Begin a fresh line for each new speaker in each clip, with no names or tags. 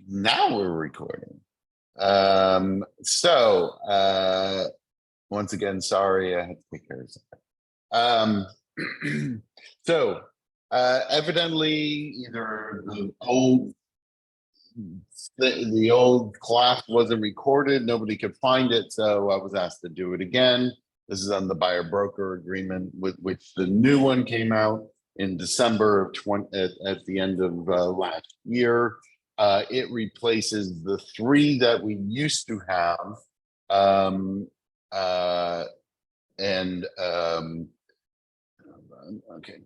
Now we're recording. So once again, sorry, I had to take care of something. So evidently either the old class wasn't recorded, nobody could find it, so I was asked to do it again. This is on the buyer broker agreement, with which the new one came out in December of 20 at the end of last year. It replaces the three that we used to have. Okay.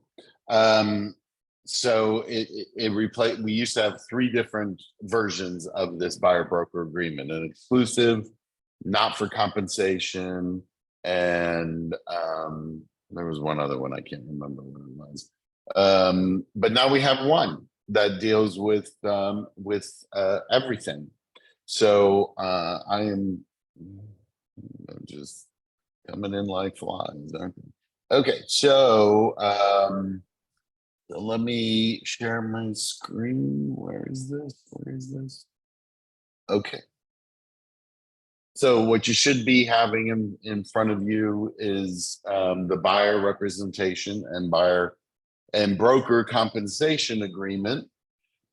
So it replaced, we used to have three different versions of this buyer broker agreement: an exclusive, not for compensation, and there was one other one, I can't remember what it was. But now we have one that deals with everything. So I'm just coming in like flies, aren't they? Okay, so let me share my screen. Where is this? Where is this? Okay. So what you should be having in front of you is the buyer representation and buyer and broker compensation agreement.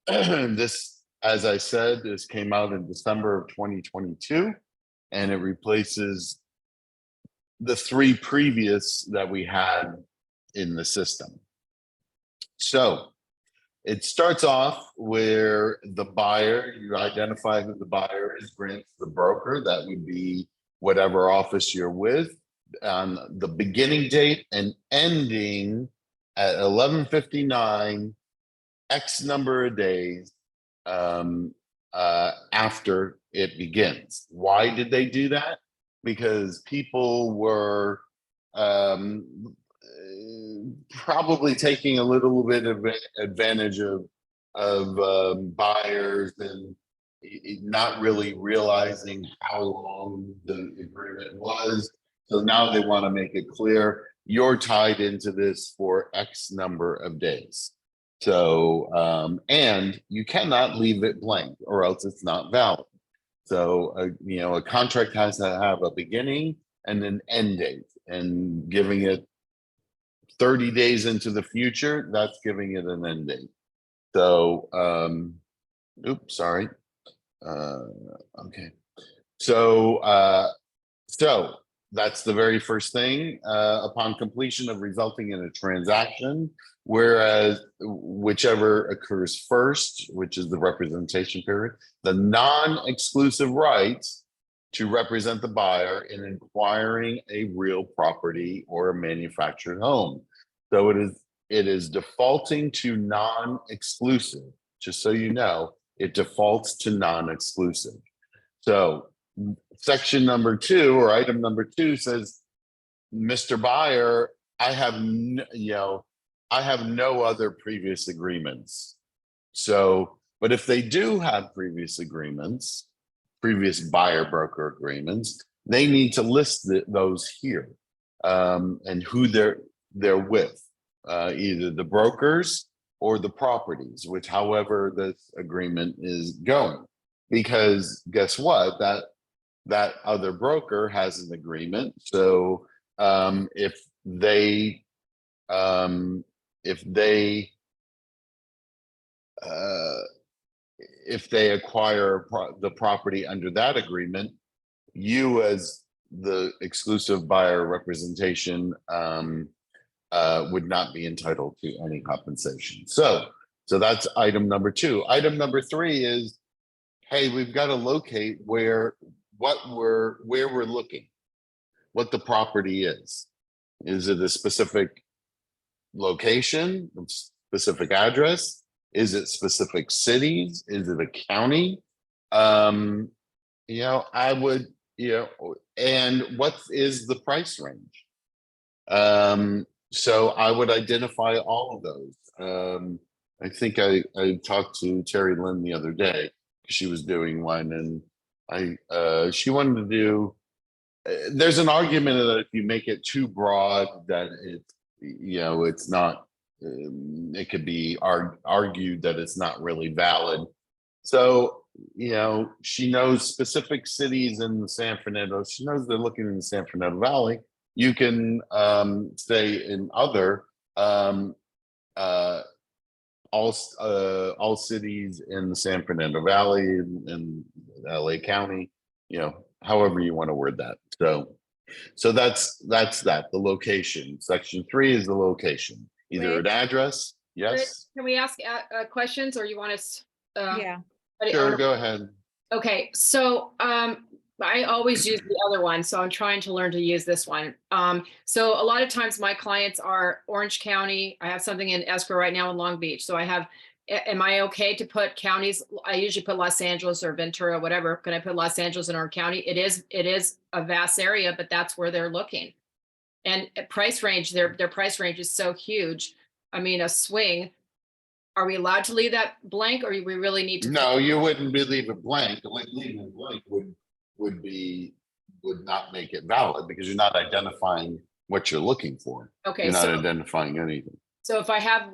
This, as I said, this came out in December of 2022, and it replaces the three previous that we had in the system. So it starts off where the buyer, you identify who the buyer is, grants the broker, that would be whatever office you're with, on the beginning date and ending at 11:59, X number of days after it begins. Why did they do that? Because people were probably taking a little bit of advantage of buyers and not really realizing how long the agreement was. So now they want to make it clear you're tied into this for X number of days. So and you cannot leave it blank, or else it's not valid. So a contract has to have a beginning and an end date, and giving it 30 days into the future, that's giving it an end date. So oops, sorry. Okay. So that's the very first thing. Upon completion of resulting in a transaction, whereas whichever occurs first, which is the representation period, the non-exclusive rights to represent the buyer in acquiring a real property or a manufactured home. So it is defaulting to non-exclusive. Just so you know, it defaults to non-exclusive. So section number 2, or item number 2, says, Mr. Buyer, I have no other previous agreements. So, but if they do have previous agreements, previous buyer broker agreements, they need to list those here, and who they're with, either the brokers or the properties, which however this agreement is going. Because guess what? That other broker has an agreement. So if they acquire the property under that agreement, you as the exclusive buyer representation would not be entitled to any compensation. So that's item number 2. Item number 3 is, hey, we've got to locate where we're looking, what the property is. Is it a specific location, specific address? Is it specific cities? Is it a county? I would, and what is the price range? So I would identify all of those. I think I talked to Terry Lynn the other day. She was doing one, and she wanted to do. There's an argument that if you make it too broad, that it's not. It could be argued that it's not really valid. So she knows specific cities in the San Fernando. She knows they're looking in the San Fernando Valley. You can stay in other um, uh, all cities in the San Fernando Valley and LA County. However you want to word that. So that's that. The location. Section 3 is the location. Either an address. Yes.
Can we ask questions, or you want us?
Yeah.
Sure. Go ahead.
Okay. So I always use the other one, so I'm trying to learn to use this one. So a lot of times my clients are Orange County. I have something in escrow right now in Long Beach. So am I okay to put counties? I usually put Los Angeles or Ventura, whatever. Can I put Los Angeles in Orange County? It is a vast area, but that's where they're looking. And price range, their price range is so huge. I mean, a swing. Are we allowed to leave that blank, or we really need to?
No, you wouldn't leave it blank. Leaving it blank would not make it valid because you're not identifying what you're looking for.
Okay,
you're not identifying anything.
So if I have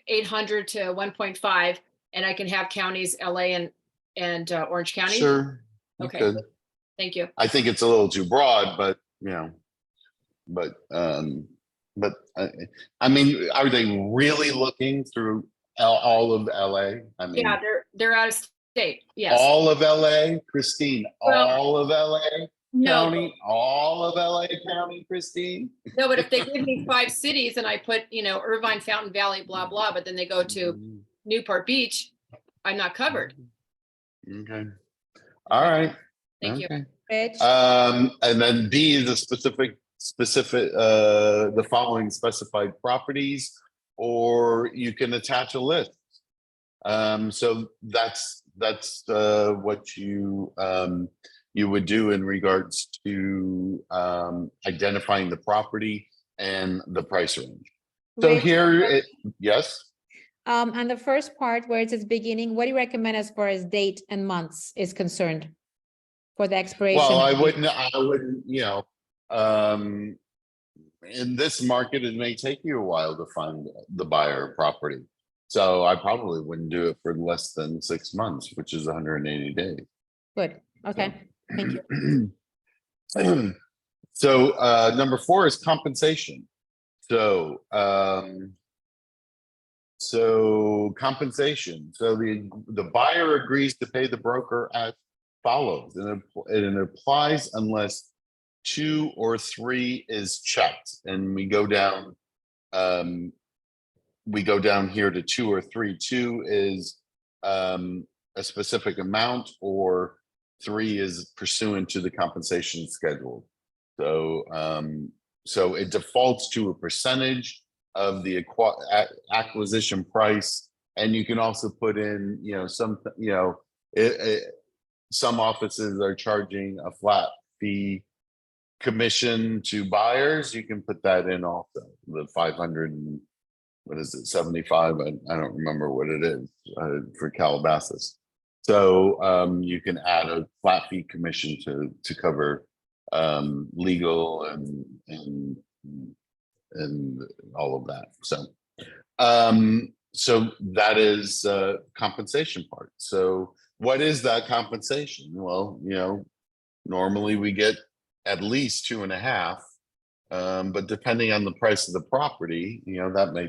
800 to 1.5, and I can have counties LA and Orange County.
Sure.
Okay.
Could.
Thank you.
I think it's a little too broad, but I mean, are they really looking through all of LA? I mean,
yeah, they're out of state. Yes.
All of LA, Christine.
Well,
all of LA County.
No.
All of LA County, Christine.
No, but if they give me 5 cities and I put, Irvine, Fountain Valley, blah blah, but then they go to Newport Beach, I'm not covered.
Okay. All right.
Thank you.
And then D is a specific the following specified properties, or you can attach a list. So that's what you would do in regards to identifying the property and the price range. So here, yes.
On the first part where it says beginning, what do you recommend as far as date and months is concerned for the expiration?
Well, I wouldn't, in this market, it may take you a while to find the buyer property. So I probably wouldn't do it for less than 6 months, which is 180 days. Good.
Okay. Thank you.
So number 4 is compensation. So compensation. So the buyer agrees to pay the broker as follows, and it applies unless 2 or 3 is checked, and we go down here to 2 or 3. 2 is a specific amount, or 3 is pursuant to the compensation schedule. So it defaults to a percentage of the acquisition price, and you can also put in, some offices are charging a flat fee commission to buyers. You can put that in also, the 500 and what is it, 75? I don't remember what it is for Calabasas. So you can add a flat fee commission to cover legal and all of that. So that is compensation part. So what is that compensation? Well, normally we get at least 2.5, but depending on the price of the property, that may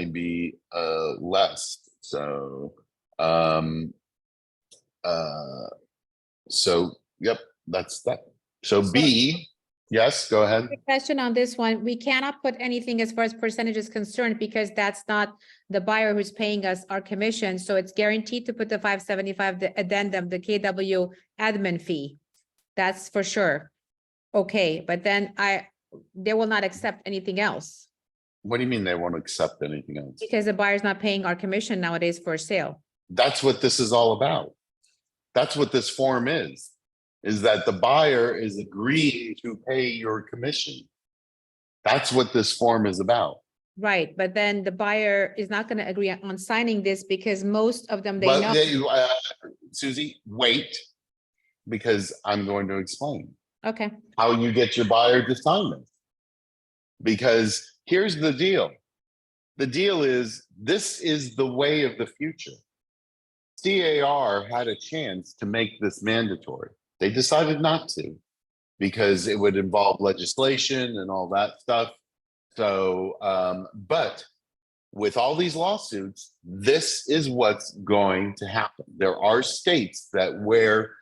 be less. So yep, that's that. So B, yes, go ahead.
Question on this one. We cannot put anything as far as percentage is concerned because that's not the buyer who's paying us our commission. So it's guaranteed to put the 575, the addendum, the KW admin fee. That's for sure. Okay, but then they will not accept anything else.
What do you mean they won't accept anything else?
Because the buyer's not paying our commission nowadays for a sale.
That's what this is all about. That's what this form is that the buyer is agreeing to pay your commission. That's what this form is about.
Right, but then the buyer is not going to agree on signing this because most of them,
Susie, wait, because I'm going to explain.
Okay.
How you get your buyer to sign this. Because here's the deal. The deal is, this is the way of the future. CAR had a chance to make this mandatory. They decided not to because it would involve legislation and all that stuff. So, but with all these lawsuits, this is what's going to happen. There are states that where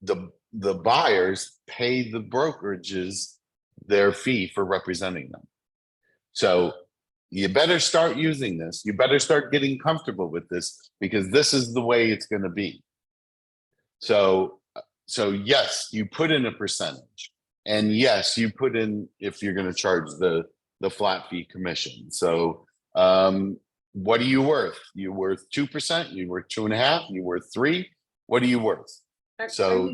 the buyers pay the brokerages their fee for representing them. So you better start using this. You better start getting comfortable with this because this is the way it's going to be. So yes, you put in a percentage, and yes, you put in if you're going to charge the flat fee commission. So what are you worth? You worth 2%? You worth 2.5%? You worth 3%? What are you worth? So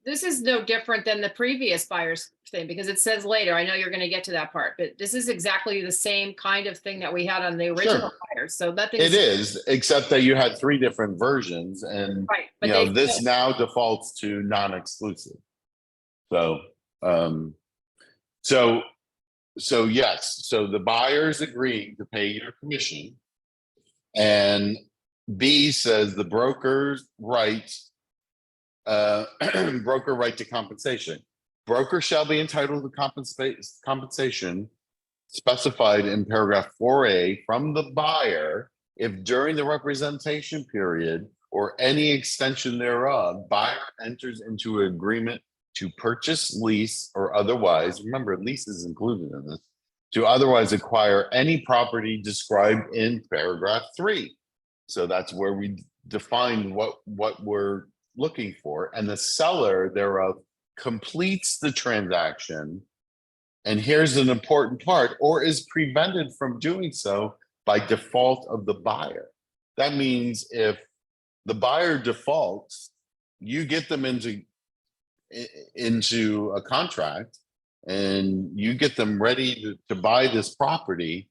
this is no different than the previous buyers thing because it says later. I know you're going to get to that part, but this is exactly the same kind of thing that we had on the original buyers. So nothing.
It is, except that you had 3 different versions, and
right, but
you know this now defaults to non-exclusive. So so yes, so the buyers agree to pay your commission, and B says the broker's rights. Broker right to compensation. Broker shall be entitled to compensation specified in paragraph 4A from the buyer if during the representation period or any extension thereof, buyer enters into an agreement to purchase, lease, or otherwise, remember lease is included in this, to otherwise acquire any property described in paragraph 3. So that's where we define what we're looking for, and the seller thereof completes the transaction, and here's an important part, or is prevented from doing so by default of the buyer. That means if the buyer defaults, you get them into a contract and you get them ready to buy this property,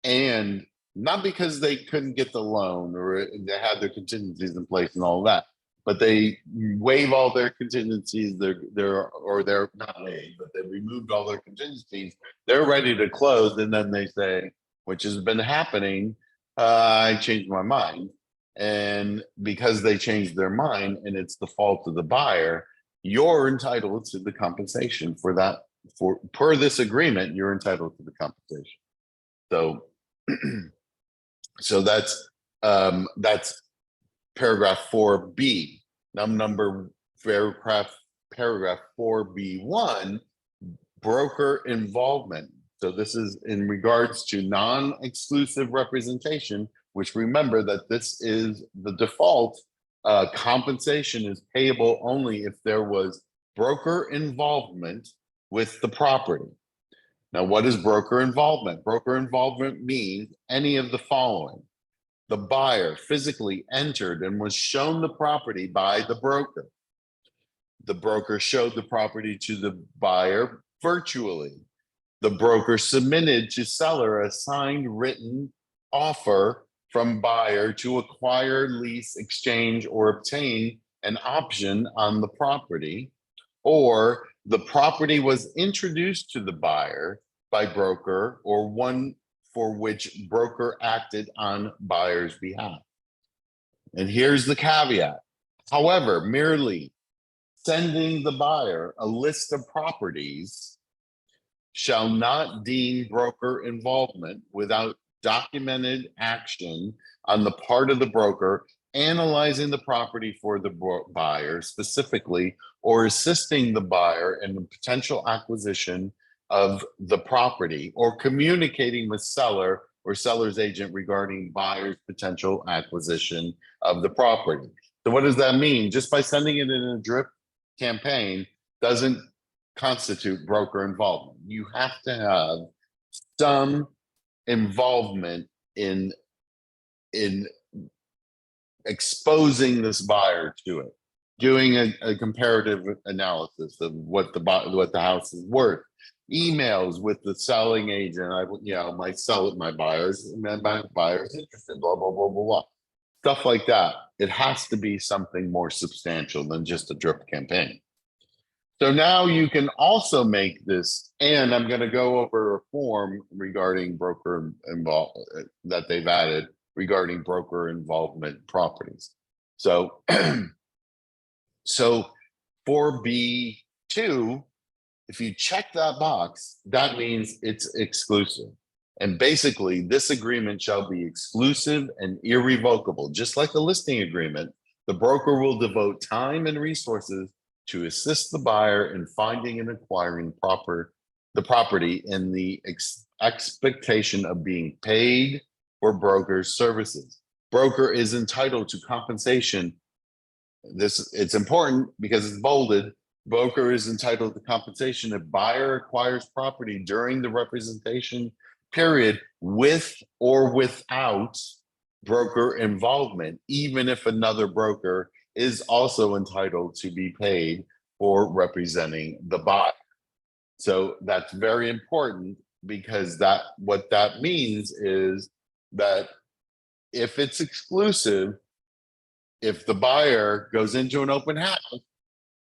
and not because they couldn't get the loan or they had their contingencies in place and all that, but they waive all their contingencies. They're not waived, but they removed all their contingencies. They're ready to close, and then they say, which has been happening, I changed my mind. And because they changed their mind, and it's the fault of the buyer, you're entitled to the compensation for that. Per this agreement, you're entitled to the compensation. So, so that's paragraph 4B. Paragraph 4B1, broker involvement. So this is in regards to non-exclusive representation, which remember that this is the default. Compensation is payable only if there was broker involvement with the property. Now, what is broker involvement? Broker involvement means any of the following. The buyer physically entered and was shown the property by the broker. The broker showed the property to the buyer virtually. The broker submitted to seller a signed written offer from buyer to acquire, lease, exchange, or obtain an option on the property, or the property was introduced to the buyer by broker, or one for which broker acted on buyer's behalf. And here's the caveat. However, merely sending the buyer a list of properties shall not deem broker involvement without documented action on the part of the broker analyzing the property for the buyer specifically, or assisting the buyer in the potential acquisition of the property, or communicating with seller or seller's agent regarding buyer's potential acquisition of the property. So what does that mean? Just by sending it in a drip campaign doesn't constitute broker involvement. You have to have some involvement in exposing this buyer to it, doing a comparative analysis of what the house is worth, emails with the selling agent. I might sell it, my buyers, and then my buyers interested, blah, blah, blah, blah, blah. Stuff like that. It has to be something more substantial than just a drip campaign. So now you can also make this, and I'm going to go over a form regarding broker involvement that they've added regarding broker involvement properties. So, so for B2, if you check that box, that means it's exclusive. And basically, this agreement shall be exclusive and irrevocable. Just like the listing agreement, the broker will devote time and resources to assist the buyer in finding and acquiring the property in the expectation of being paid for broker's services. Broker is entitled to compensation. It's important because it's bolded. Broker is entitled to compensation if buyer acquires property during the representation period with or without broker involvement, even if another broker is also entitled to be paid for representing the buyer. So that's very important, because what that means is that if it's exclusive, if the buyer goes into an open house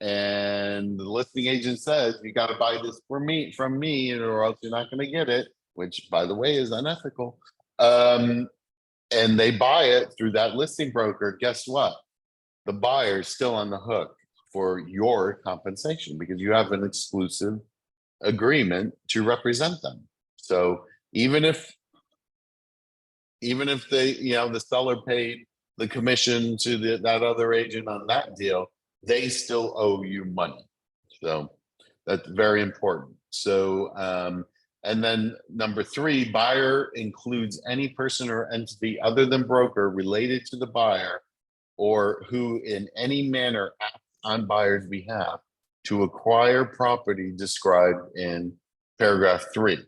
and the listing agent says, you got to buy this from me, or else you're not going to get it, which by the way is unethical. And they buy it through that listing broker, guess what? The buyer is still on the hook for your compensation because you have an exclusive agreement to represent them. So even if they, the seller paid the commission to that other agent on that deal, they still owe you money. So that's very important. So, and then number 3, buyer includes any person or entity other than broker related to the buyer or who in any manner acts on buyer's behalf to acquire property described in paragraph 3.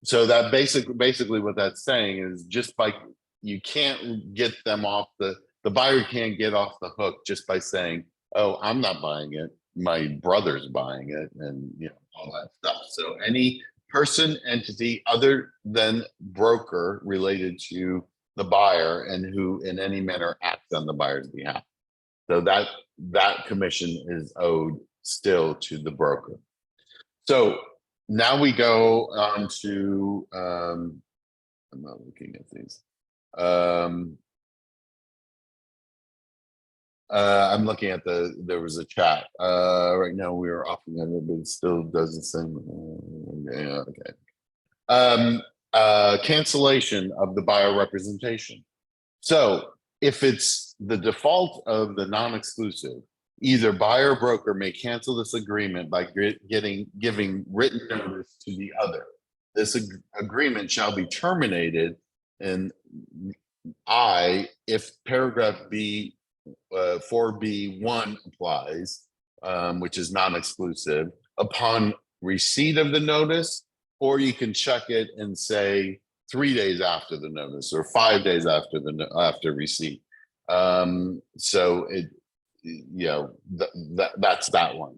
So that basically what that's saying is you can't get them off the buyer can't get off the hook just by saying, oh, I'm not buying it, my brother's buying it, and all that stuff. So any person, entity other than broker related to the buyer and who in any manner acts on the buyer's behalf. So that commission is owed still to the broker. So now we go on to, I'm not looking at these. I'm looking at there was a chat. Right now we are offering it, but it still does the same. Yeah, okay. Cancellation of the buyer representation. So if it's the default of the non-exclusive, either buyer or broker may cancel this agreement by giving written notice to the other. This agreement shall be terminated in if paragraph B 4B1 applies, which is non-exclusive, upon receipt of the notice, or you can check it and say 3 days after the notice or 5 days after receipt. So that's that one.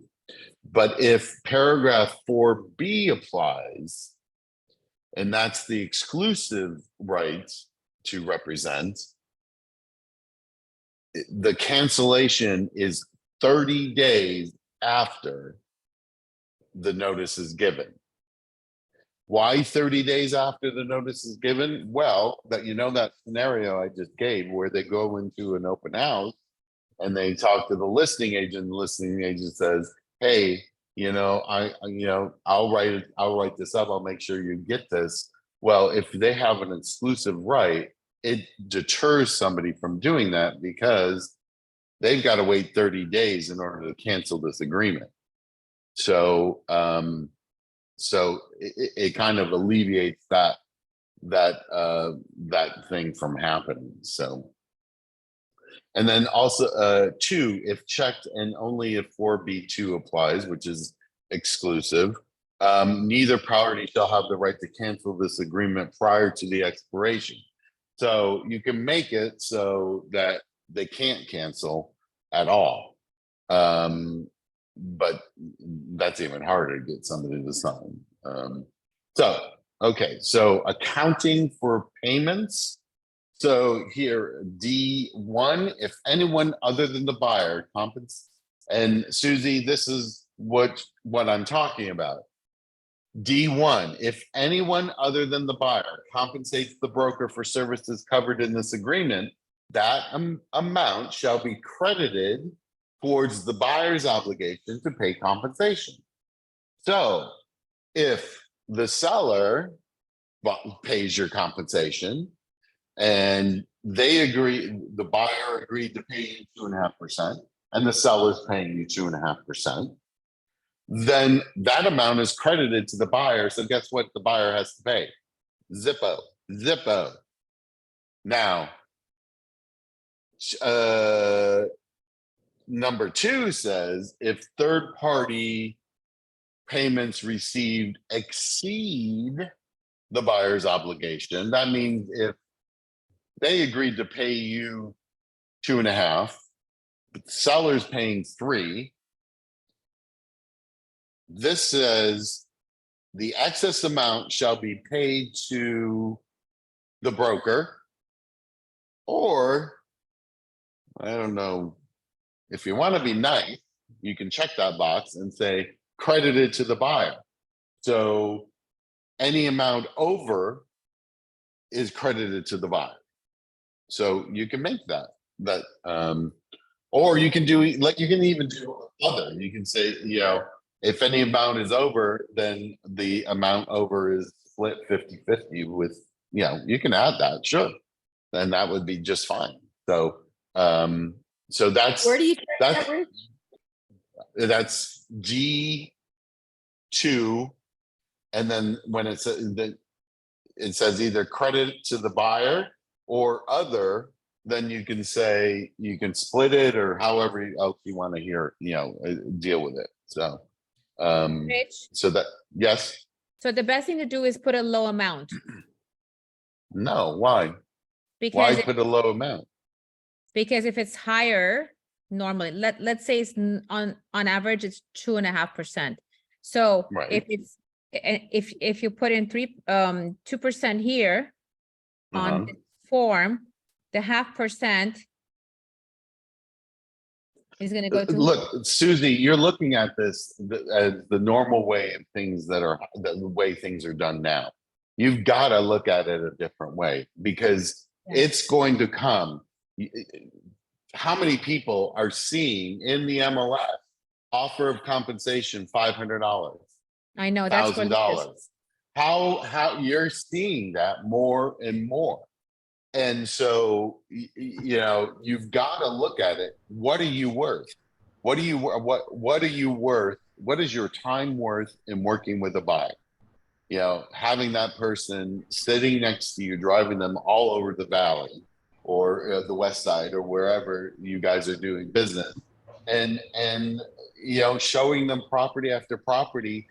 But if paragraph 4B applies, and that's the exclusive right to represent, the cancellation is 30 days after the notice is given. Why 30 days after the notice is given? Well, that scenario I just gave where they go into an open house and they talk to the listing agent. The listing agent says, hey, I'll write this up. I'll make sure you get this. Well, if they have an exclusive right, it deters somebody from doing that because they've got to wait 30 days in order to cancel this agreement. So, it kind of alleviates that thing from happening. So, and then also 2, if checked and only if 4B2 applies, which is exclusive, neither party shall have the right to cancel this agreement prior to the expiration. So you can make it so that they can't cancel at all. But that's even harder to get somebody to sign. So accounting for payments. So here, D1, if anyone other than the buyer compensates, and Susie, this is what I'm talking about. D1, if anyone other than the buyer compensates the broker for services covered in this agreement, that amount shall be credited towards the buyer's obligation to pay compensation. So if the seller pays your compensation and they agree, the buyer agreed to pay you 2.5%, and the seller's paying you 2.5%, then that amount is credited to the buyer. So guess what the buyer has to pay? Zippo. Now, number 2 says if third-party payments received exceed the buyer's obligation, that means if they agreed to pay you 2.5, but the seller's paying 3, this says the excess amount shall be paid to the broker, or I don't know, if you want to be nice, you can check that box and say credited to the buyer. So any amount over is credited to the buyer. So you can make that, or you can do, like, you can even do other, you can say, you know, if any amount is over, then the amount over is split 50-50 with, you know, you can add that, sure. Then that would be just fine. So, so that's,
Where do you check
that's,
that, Rich?
that's G2. And then when it says either credit to the buyer or other, then you can say, you can split it or however else you want to hear, you know, deal with it. So,
Rich,
so that, yes,
so the best thing to do is put a low amount
no, why?
because
Why put a low amount?
because if it's higher, normally, let's say it's on average, it's 2.5%. So
Right.
if it's, if you put in 2% here on this form, the 0.5% is gonna go to.
Look, Susie, you're looking at this as the normal way of things the way things are done now. You've got to look at it a different way because
Yeah.
it's going to come. How many people are seeing in the MLS offer of compensation $500,
I know, that's what it is.
$1,000? How you're seeing that more and more. And so, you know, you've got to look at it. What are you worth? What are you worth? What is your time worth in working with a buyer? You know, having that person sitting next to you, driving them all over the valley or the west side or wherever you guys are doing business, and you know, showing them property after property,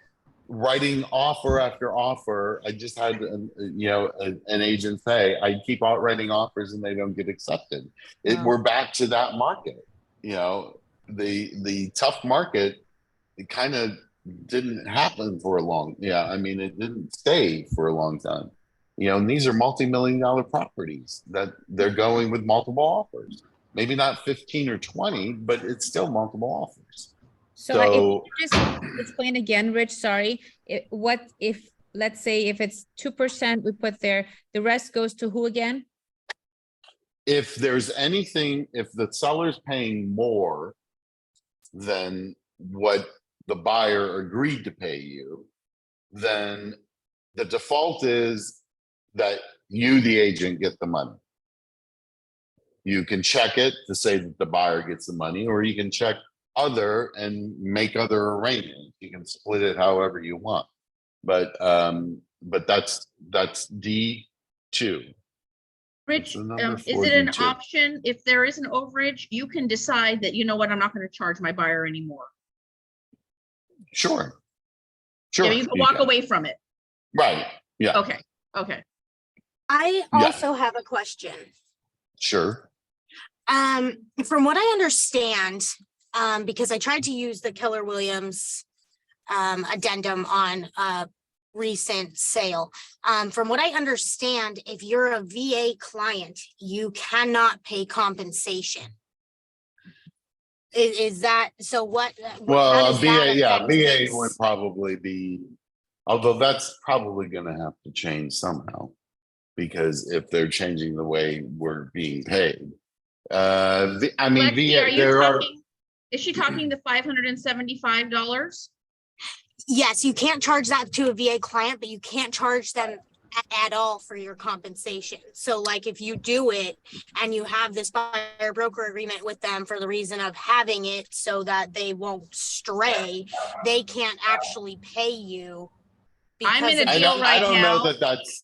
writing offer after offer. I just had, you know, an agent say, I keep out writing offers and they don't get accepted.
Wow.
We're back to that market. You know, the tough market, it kind of didn't happen for a long, I mean, it didn't stay for a long time. You know, and these are multi-million-dollar properties that they're going with multiple offers. Maybe not 15 or 20, but it's still multiple offers.
So if you just explain again, Rich, sorry, what if, let's say if it's 2%, we put there, the rest goes to who again?
If there's anything, if the seller's paying more than what the buyer agreed to pay you, then the default is that you, the agent, get the money. You can check it to say that the buyer gets the money, or you can check other and make other arrangements. You can split it however you want. But that's D2.
Rich,
number
is it an
42.
option? If there is an overage, you can decide that, you know what, I'm not going to charge my buyer anymore.
Sure. Sure.
Yeah, you can walk
can.
away from it.
Right. Yeah.
Okay. Okay.
I
Yeah.
also have a question.
Sure.
From what I understand, because I tried to use the Keller Williams addendum on a recent sale. From what I understand, if you're a VA client, you cannot pay compensation. Is that so? What?
Well,
how
a
does that
VA, yeah,
affect
VA
this?
would probably be, although that's probably going to have to change somehow, because if they're changing the way we're being paid, I mean,
Lexi, are you
there are,
talking, is she talking the $575?
Yes, you can't charge that to a VA client, but you can't charge them at all for your compensation. So like if you do it and you have this buyer broker agreement with them for the reason of having it so that they won't stray, they can't actually pay you.
I'm in a
because of-
deal right now.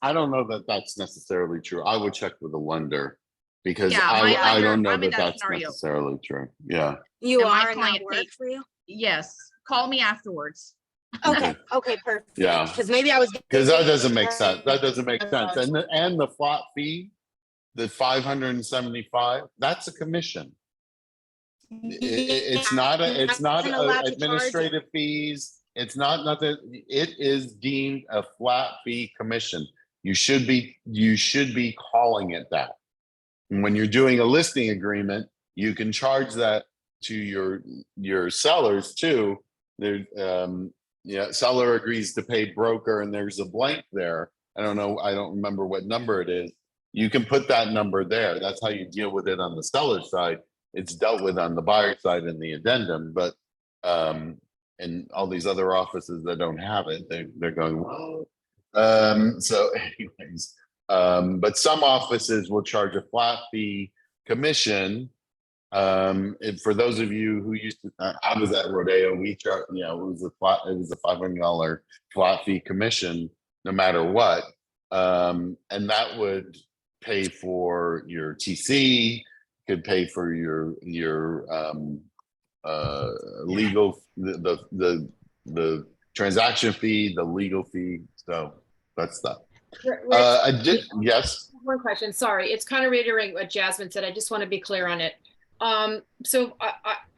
I don't know that that's necessarily true. I would check with a lender because
Yeah, my
I
lender-
don't know
I'm in
that
that
that's
scenario.
necessarily true. Yeah.
You
And my
are, and that
client
works
paid-
for you?
Yes, call me afterwards.
Okay, okay, perfect.
Yeah.
Because maybe I was.
Because that doesn't make sense. That doesn't make sense. And the flat fee, the 575, that's a commission. It's not
Wasn't allowed to charge it.
administrative fees. It's not nothing. It is deemed a flat fee commission. You should be calling it that. And when you're doing a listing agreement, you can charge that to your sellers too. There, yeah, seller agrees to pay broker, and there's a blank there. I don't know. I don't remember what number it is. You can put that number there. That's how you deal with it on the seller side. It's dealt with on the buyer side in the addendum, but and all these other offices that don't have it, they're going, well, so anyways, but some offices will charge a flat fee commission. For those of you who used to, I was at Rodeo, we charge, you know, it was a $500 flat fee commission, no matter what. And that would pay for your TC, could pay for your legal, the transaction fee, the legal fee. So that's that. I did, yes.
One question, sorry, it's kind of reiterating what Jasmine said. I just want to be clear on it. So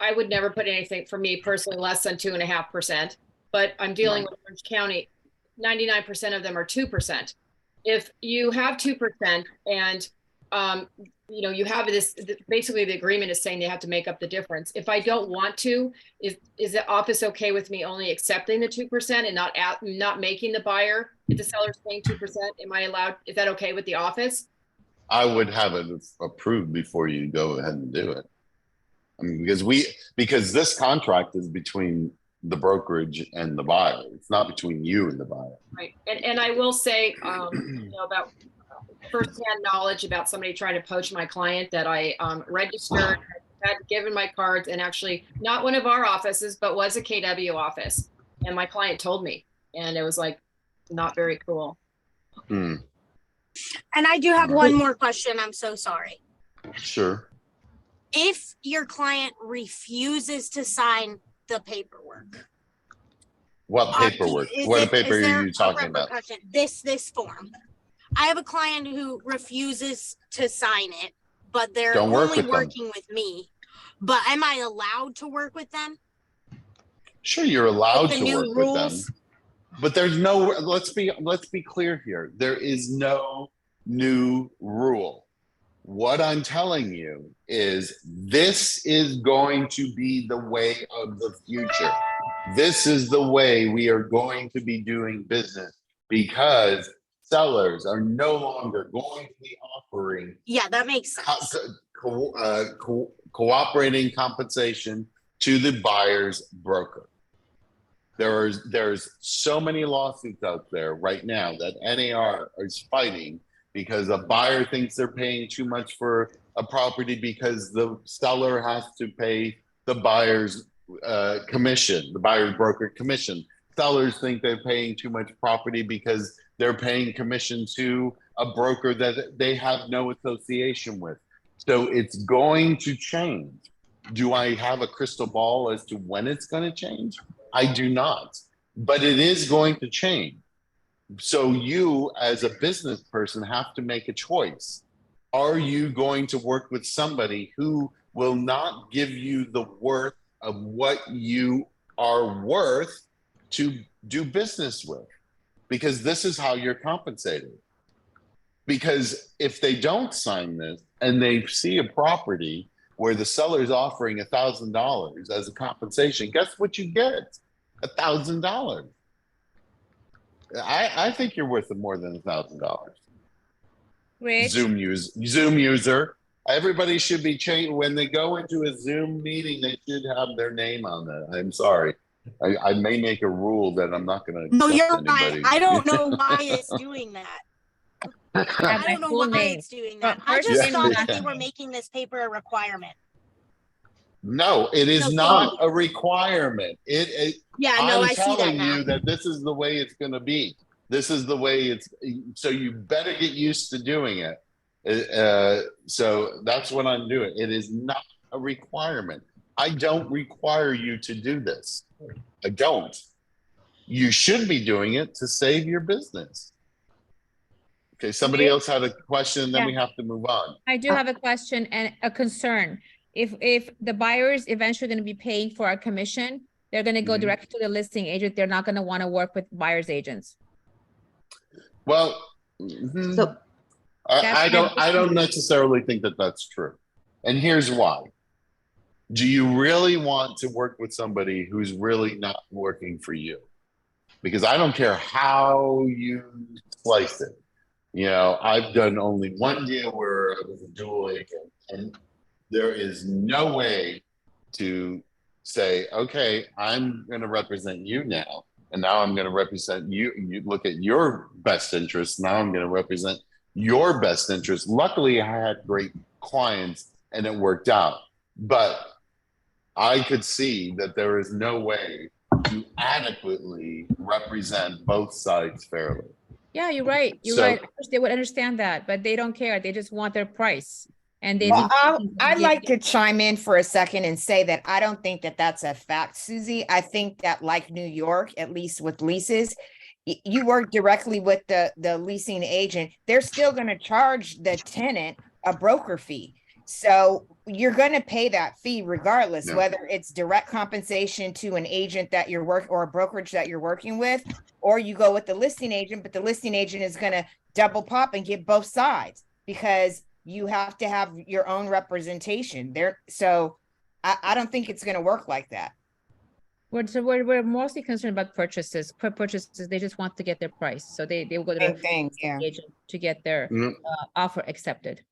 I would never put anything for me personally less than 2.5%, but I'm dealing with Orange County. 99% of them are 2%. If you have 2% and you know, you have this, basically the agreement is saying they have to make up the difference. If I don't want to, is the office okay with me only accepting the 2% and not making the buyer, if the seller's paying 2%, am I allowed, is that okay with the office?
I would have it approved before you go ahead and do it. I mean, because this contract is between the brokerage and the buyer. It's not between you and the buyer.
Right. And I will say, you know, about firsthand knowledge about somebody trying to poach my client that I registered, had given my cards, and actually not one of our offices, but was a KW office. And my client told me, and it was like, not very cool.
Hmm.
And I do have one more question. I'm so sorry.
Sure.
If your client refuses to sign the paperwork.
What paperwork? What paper are you talking about?
This form. I have a client who refuses to sign it, but they're
Don't work
only
with them.
working with me. But am I allowed to work with them?
Sure, you're allowed
With the
to
new
work
rules?
with them. But there's no, let's be clear here. There is no new rule. What I'm telling you is this is going to be the way of the future. This is the way we are going to be doing business because sellers are no longer going to be offering
Yeah, that makes sense.
cooperating compensation to the buyer's broker. There's so many lawsuits out there right now that NAR is fighting because a buyer thinks they're paying too much for a property because the seller has to pay the buyer's commission, the buyer's broker commission. Sellers think they're paying too much property because they're paying commission to a broker that they have no association with. So it's going to change. Do I have a crystal ball as to when it's going to change? I do not, but it is going to change. So you as a business person have to make a choice. Are you going to work with somebody who will not give you the worth of what you are worth to do business with? Because this is how you're compensated. Because if they don't sign this and they see a property where the seller is offering $1,000 as a compensation, guess what you get? $1,000. I think you're worth more than $1,000.
Rich,
Zoom user. Everybody should be changed when they go into a Zoom meeting. They should have their name on that. I'm sorry. I may make a rule that I'm not going to
No,
accept
you're right.
anybody.
I don't know why it's doing that.
Yeah,
I
my
don't know
full
why
name.
it's doing
Fir-
that. I
first
just
name,
thought
last
that they were
name.
making this paper a requirement.
No, it is
No,
not a requirement.
Yeah, no,
I'm
I see that
telling
now.
you that this is the way it's going to be. This is the way it's. So you better get used to doing it. So that's what I'm doing. It is not a requirement. I don't require you to do this. I don't. You should be doing it to save your business. Okay, somebody else had a question, then we have to move on.
I do have a question and a concern. If the buyer is eventually going to be paying for a commission, they're going to go
Mhm.
directly to the listing agent. They're not going to want to work with buyer's agents.
Well,
So
I don't necessarily think that that's true. And here's why. Do you really want to work with somebody who's really not working for you? Because I don't care how you slice it. You know, I've done only one deal where I was a dual agent, and there is no way to say, okay, I'm going to represent you now. And now I'm going to represent you. You look at your best interest. Now I'm going to represent your best interest. Luckily, I had great clients and it worked out. But I could see that there is no way to adequately represent both sides fairly.
Yeah, you're right. You're
So-
right. I wish they would understand that, but they don't care. They just want their price. And they
well,
think-
I'd like to chime in for a second and say that I don't think that that's a fact, Susie. I think that like New York, at least with leases, you work directly with the leasing agent. They're still going to charge the tenant a broker fee. So you're going to pay that fee regardless,
Yeah.
whether it's direct compensation to an agent that you're working or a brokerage that you're working with, or you go with the listing agent, but the listing agent is going to double pop and get both sides because you have to have your own representation there. So I don't think it's going to work like that.
We're mostly concerned about purchases. Quick purchases, they just want to get their price. So they will go to
Same
the
thing, yeah.
agent to get their
Mhm.
offer accepted.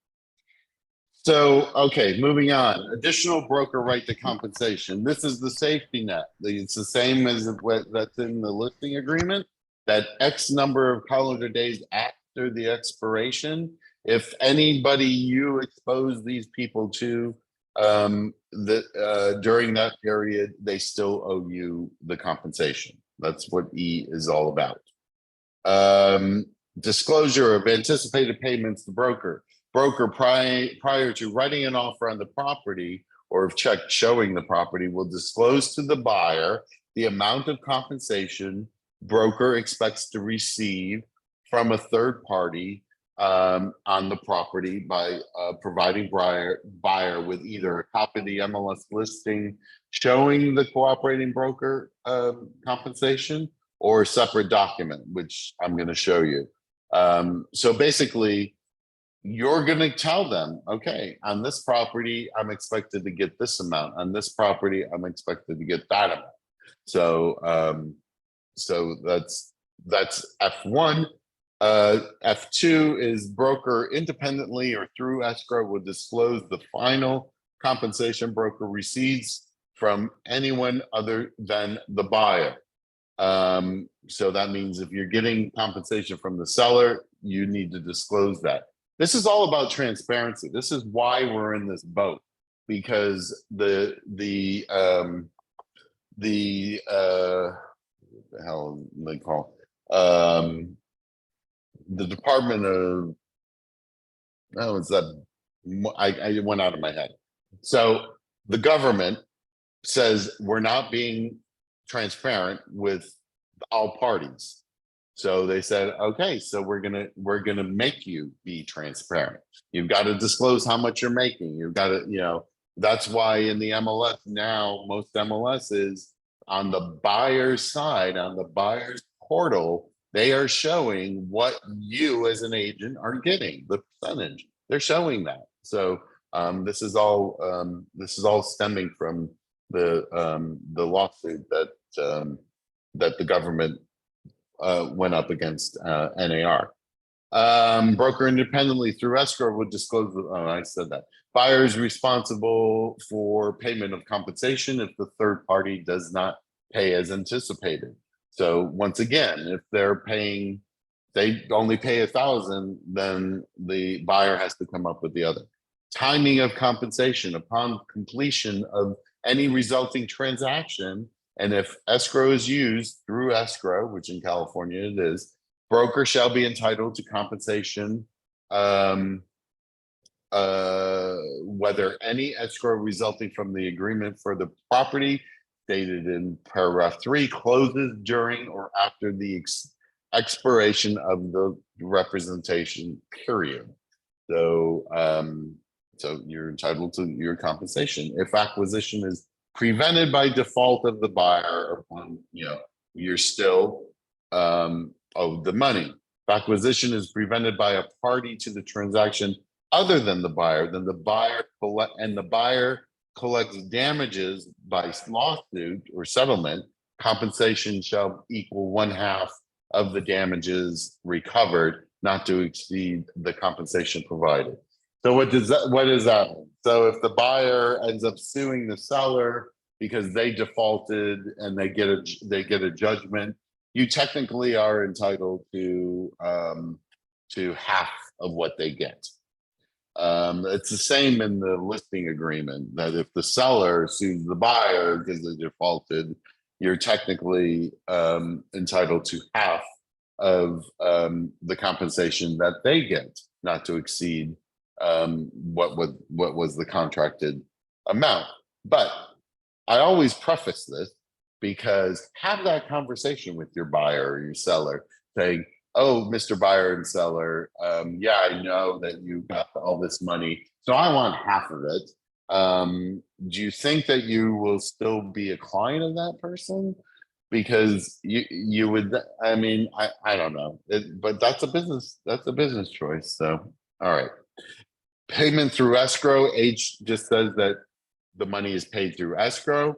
So, okay, moving on. Additional broker right to compensation. This is the safety net. It's the same as what that's in the listing agreement, that X number of calendar days after the expiration. If anybody you expose these people to during that period, they still owe you the compensation. That's what E is all about. Disclosure of anticipated payments to broker. Broker prior to writing an offer on the property or if check showing the property will disclose to the buyer the amount of compensation broker expects to receive from a third party on the property by providing buyer with either a copy of the MLS listing showing the cooperating broker compensation or a separate document, which I'm going to show you. So basically, you're going to tell them, okay, on this property, I'm expected to get this amount. On this property, I'm expected to get that amount. So, so that's F1. F2 is broker independently or through escrow will disclose the final compensation broker receives from anyone other than the buyer. So that means if you're getting compensation from the seller, you need to disclose that. This is all about transparency. This is why we're in this boat, because the hell they call the Department of it's that I went out of my head. So the government says we're not being transparent with all parties. So they said, okay, so we're gonna make you be transparent. You've got to disclose how much you're making. You've got to, that's why in the MLS now, most MLS is on the buyer's side, on the buyer's portal, they are showing what you as an agent are getting, the percentage. They're showing that. So this is all stemming from the lawsuit that the government went up against NAR. Broker independently through escrow would disclose, I said that. Buyer is responsible for payment of compensation if the third party does not pay as anticipated. So once again, if they only pay 1,000, then the buyer has to come up with the other. Timing of compensation upon completion of any resulting transaction, and if escrow is used through escrow, which in California it is, broker shall be entitled to compensation whether any escrow resulting from the agreement for the property stated in paragraph 3 closes during or after the expiration of the representation period. So, so you're entitled to your compensation. If acquisition is prevented by default of the buyer, you're still owed the money. If acquisition is prevented by a party to the transaction other than the buyer, then the buyer collects damages by lawsuit or settlement, compensation shall equal 1/2 of the damages recovered, not to exceed the compensation provided. So what does that mean? So if the buyer ends up suing the seller because they defaulted and they get a judgment, you technically are entitled to half of what they get. It's the same in the listing agreement, that if the seller sues the buyer because they defaulted, you're technically entitled to half of the compensation that they get, not to exceed what was the contracted amount. But I always preface this because have that conversation with your buyer or your seller, saying, oh, Mr. Buyer and seller, yeah, I know that you got all this money, so I want half of it. Do you think that you will still be a client of that person? Because you would, I mean, I don't know, but that's a business choice. So, all right. Payment through escrow, H just says that the money is paid through escrow.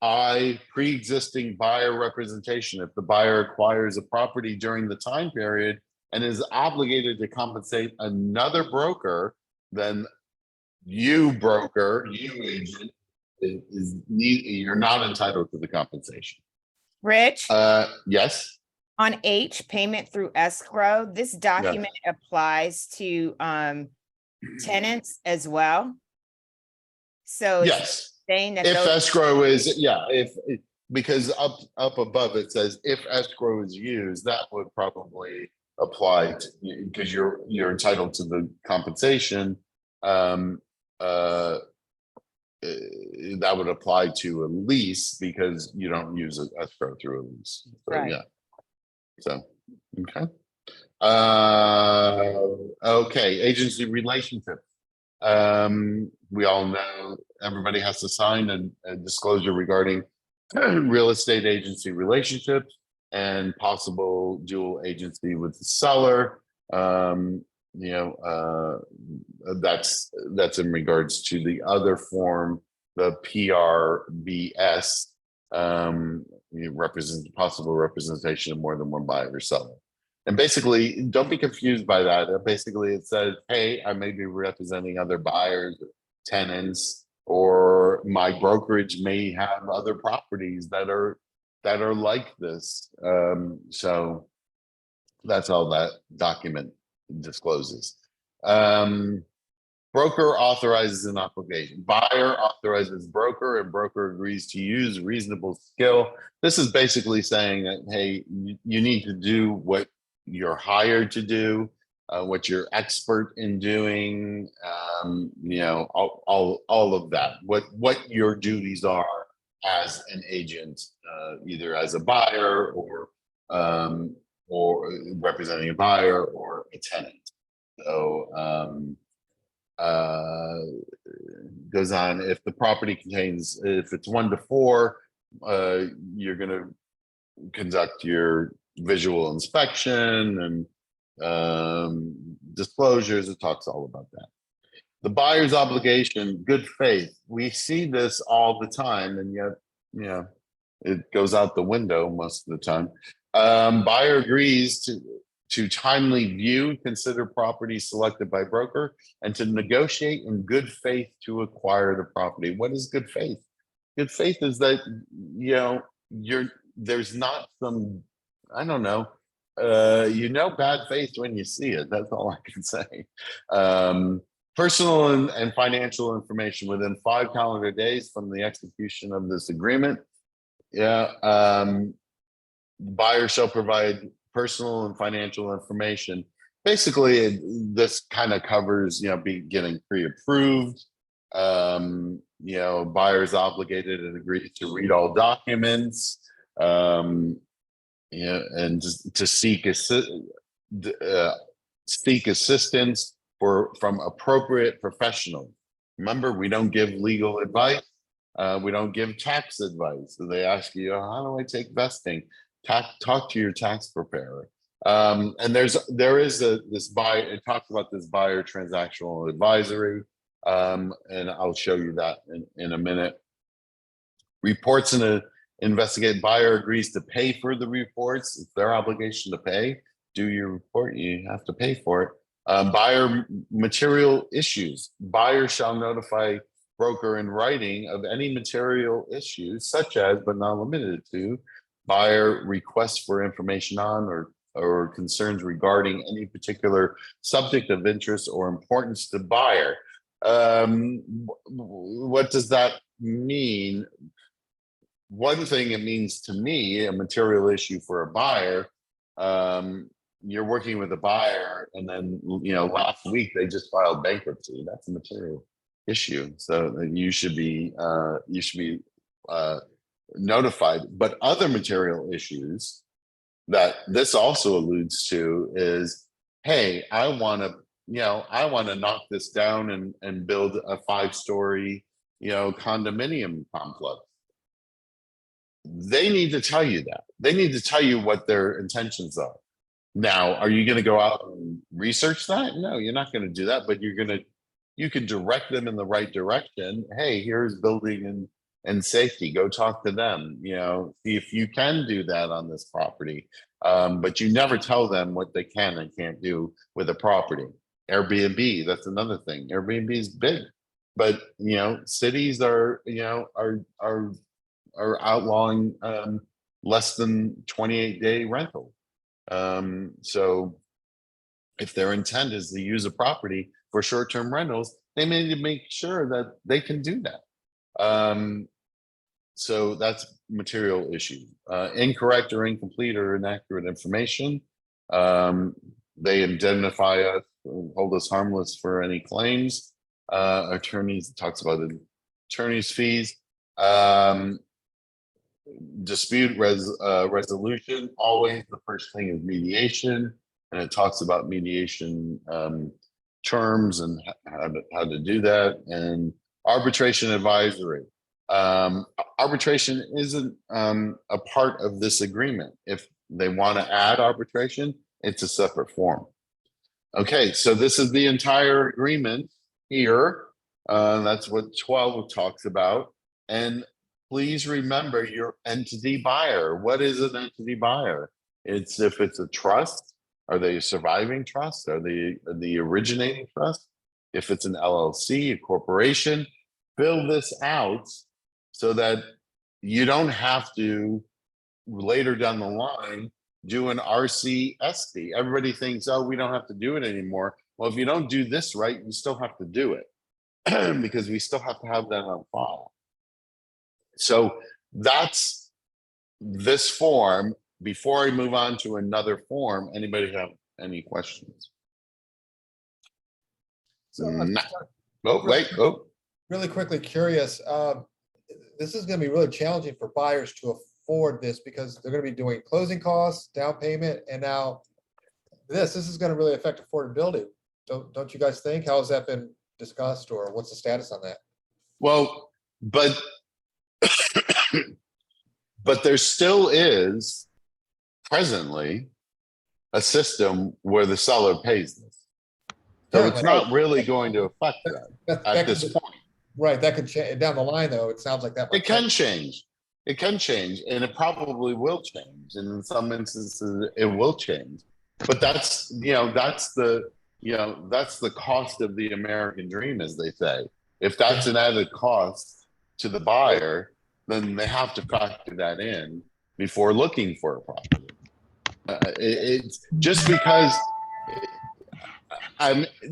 I, pre-existing buyer representation. If the buyer acquires a property during the time period and is obligated to compensate another broker, then you agent, you're not entitled to the compensation.
Rich,
Yes.
on H, payment through escrow, this document applies to tenants as well. So it's
Yes.
saying that
If
those,
escrow is, because up above it says if escrow is used, that would probably apply to, because you're entitled to the compensation. That would apply to a lease because you don't use an escrow through a lease. So,
Right.
yeah. So, okay. Okay, agency relationship. We all know everybody has to sign a disclosure regarding real estate agency relationships and possible dual agency with the seller. That's in regards to the other form, the PRBS, represents possible representation of more than one buyer or seller. And basically, don't be confused by that. Basically, it says, hey, I may be representing other buyers, tenants, or my brokerage may have other properties that are like this. So that's all that document discloses. Broker authorizes an obligation. Buyer authorizes broker, and broker agrees to use reasonable skill. This is basically saying that, hey, you need to do what you're hired to do, what you're expert in doing, all of that, what your duties are as an agent, either as a buyer or representing a buyer or a tenant. So goes on, if the property contains, if it's 1 to 4, you're going to conduct your visual inspection and disclosures. It talks all about that. The buyer's obligation, good faith. We see this all the time, and yet, it goes out the window most of the time. Buyer agrees to timely view, consider property selected by broker, and to negotiate in good faith to acquire the property. What is good faith? Good faith is that, you know, there's not some, I don't know, bad faith when you see it. That's all I can say. Personal and financial information within 5 calendar days from the execution of this agreement. Yeah. Buyer shall provide personal and financial information. Basically, this kind of covers, getting pre-approved. Buyer's obligated and agreed to read all documents. And just to seek assistance from appropriate professionals. Remember, we don't give legal advice. We don't give tax advice. So they ask you, how do I take vesting? Talk to your tax preparer. And there is this buyer. It talks about this buyer transactional advisory, and I'll show you that in a minute. Reports in a investigate. Buyer agrees to pay for the reports. It's their obligation to pay. Do your report, you have to pay for it. Buyer material issues. Buyer shall notify broker in writing of any material issues, such as, but not limited to, buyer requests for information on or concerns regarding any particular subject of interest or importance to buyer. What does that mean? One thing it means to me, a material issue for a buyer, you're working with a buyer and then, last week they just filed bankruptcy. That's a material issue. So you should be notified. But other material issues that this also alludes to is, hey, I want to knock this down and build a 5-story, condominium complex. They need to tell you that. They need to tell you what their intentions are. Now, are you going to go out and research that? No, you're not going to do that, but you can direct them in the right direction. Hey, here's building and safety. Go talk to them, see if you can do that on this property. But you never tell them what they can and can't do with a property. Airbnb, that's another thing. Airbnb is big, but cities are outlawing less than 28-day rental. So if their intent is to use a property for short-term rentals, they need to make sure that they can do that. So that's material issue. Incorrect or incomplete or inaccurate information. They indemnify us, hold us harmless for any claims. Attorneys, talks about the attorney's fees. Dispute resolution, always the first thing is mediation, and it talks about mediation terms and how to do that. And arbitration advisory. Arbitration isn't a part of this agreement. If they want to add arbitration, it's a separate form. Okay, so this is the entire agreement here. That's what 12 talks about. And please remember your entity buyer. What is an entity buyer? It's if it's a trust, are they a surviving trust? Are they the originating trust? If it's an LLC, a corporation, fill this out so that you don't have to later down the line do an RCSD. Everybody thinks, oh, we don't have to do it anymore. Well, if you don't do this right, you still have to do it because we still have to have that on file. So that's this form. Before I move on to another form, anybody have any questions?
So I'm
No.
just
Oh, wait. Oh,
really quickly curious. This is going to be really challenging for buyers to afford this because they're going to be doing closing costs, down payment, and now this is going to really affect affordability. Don't you guys think? How has that been discussed, or what's the status on that?
well, but but there still is presently a system where the seller pays this. So
Yeah,
it's
right.
not really going to affect that at this point.
Right, that could change down the line, though. It sounds like that.
It can change. It can change, and it probably will change. And in some instances, it will change. But that's, that's the cost of the American dream, as they say. If that's an added cost to the buyer, then they have to factor that in before looking for a property. It's just because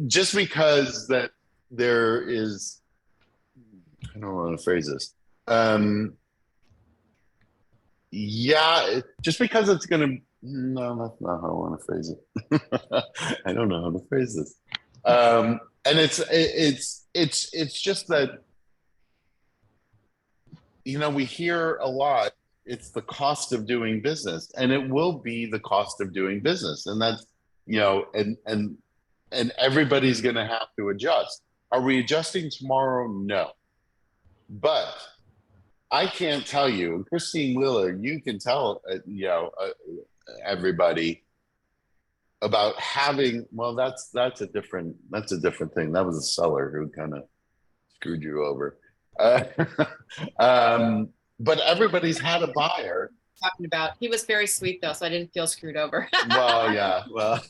just because that there is, I don't want to phrase this. Yeah, just because it's going to, no, that's not how I want to phrase it. I don't know how to phrase this. And it's just that, we hear a lot, it's the cost of doing business, and it will be the cost of doing business. And that's, and everybody's going to have to adjust. Are we adjusting tomorrow? No. But I can't tell you, and Christine Wheeler, you can tell, everybody about having, well, that's a different thing. That was a seller who kind of screwed you over. But everybody's had a buyer.
Talking about, he was very sweet though, so I didn't feel screwed over.
Well, yeah, well,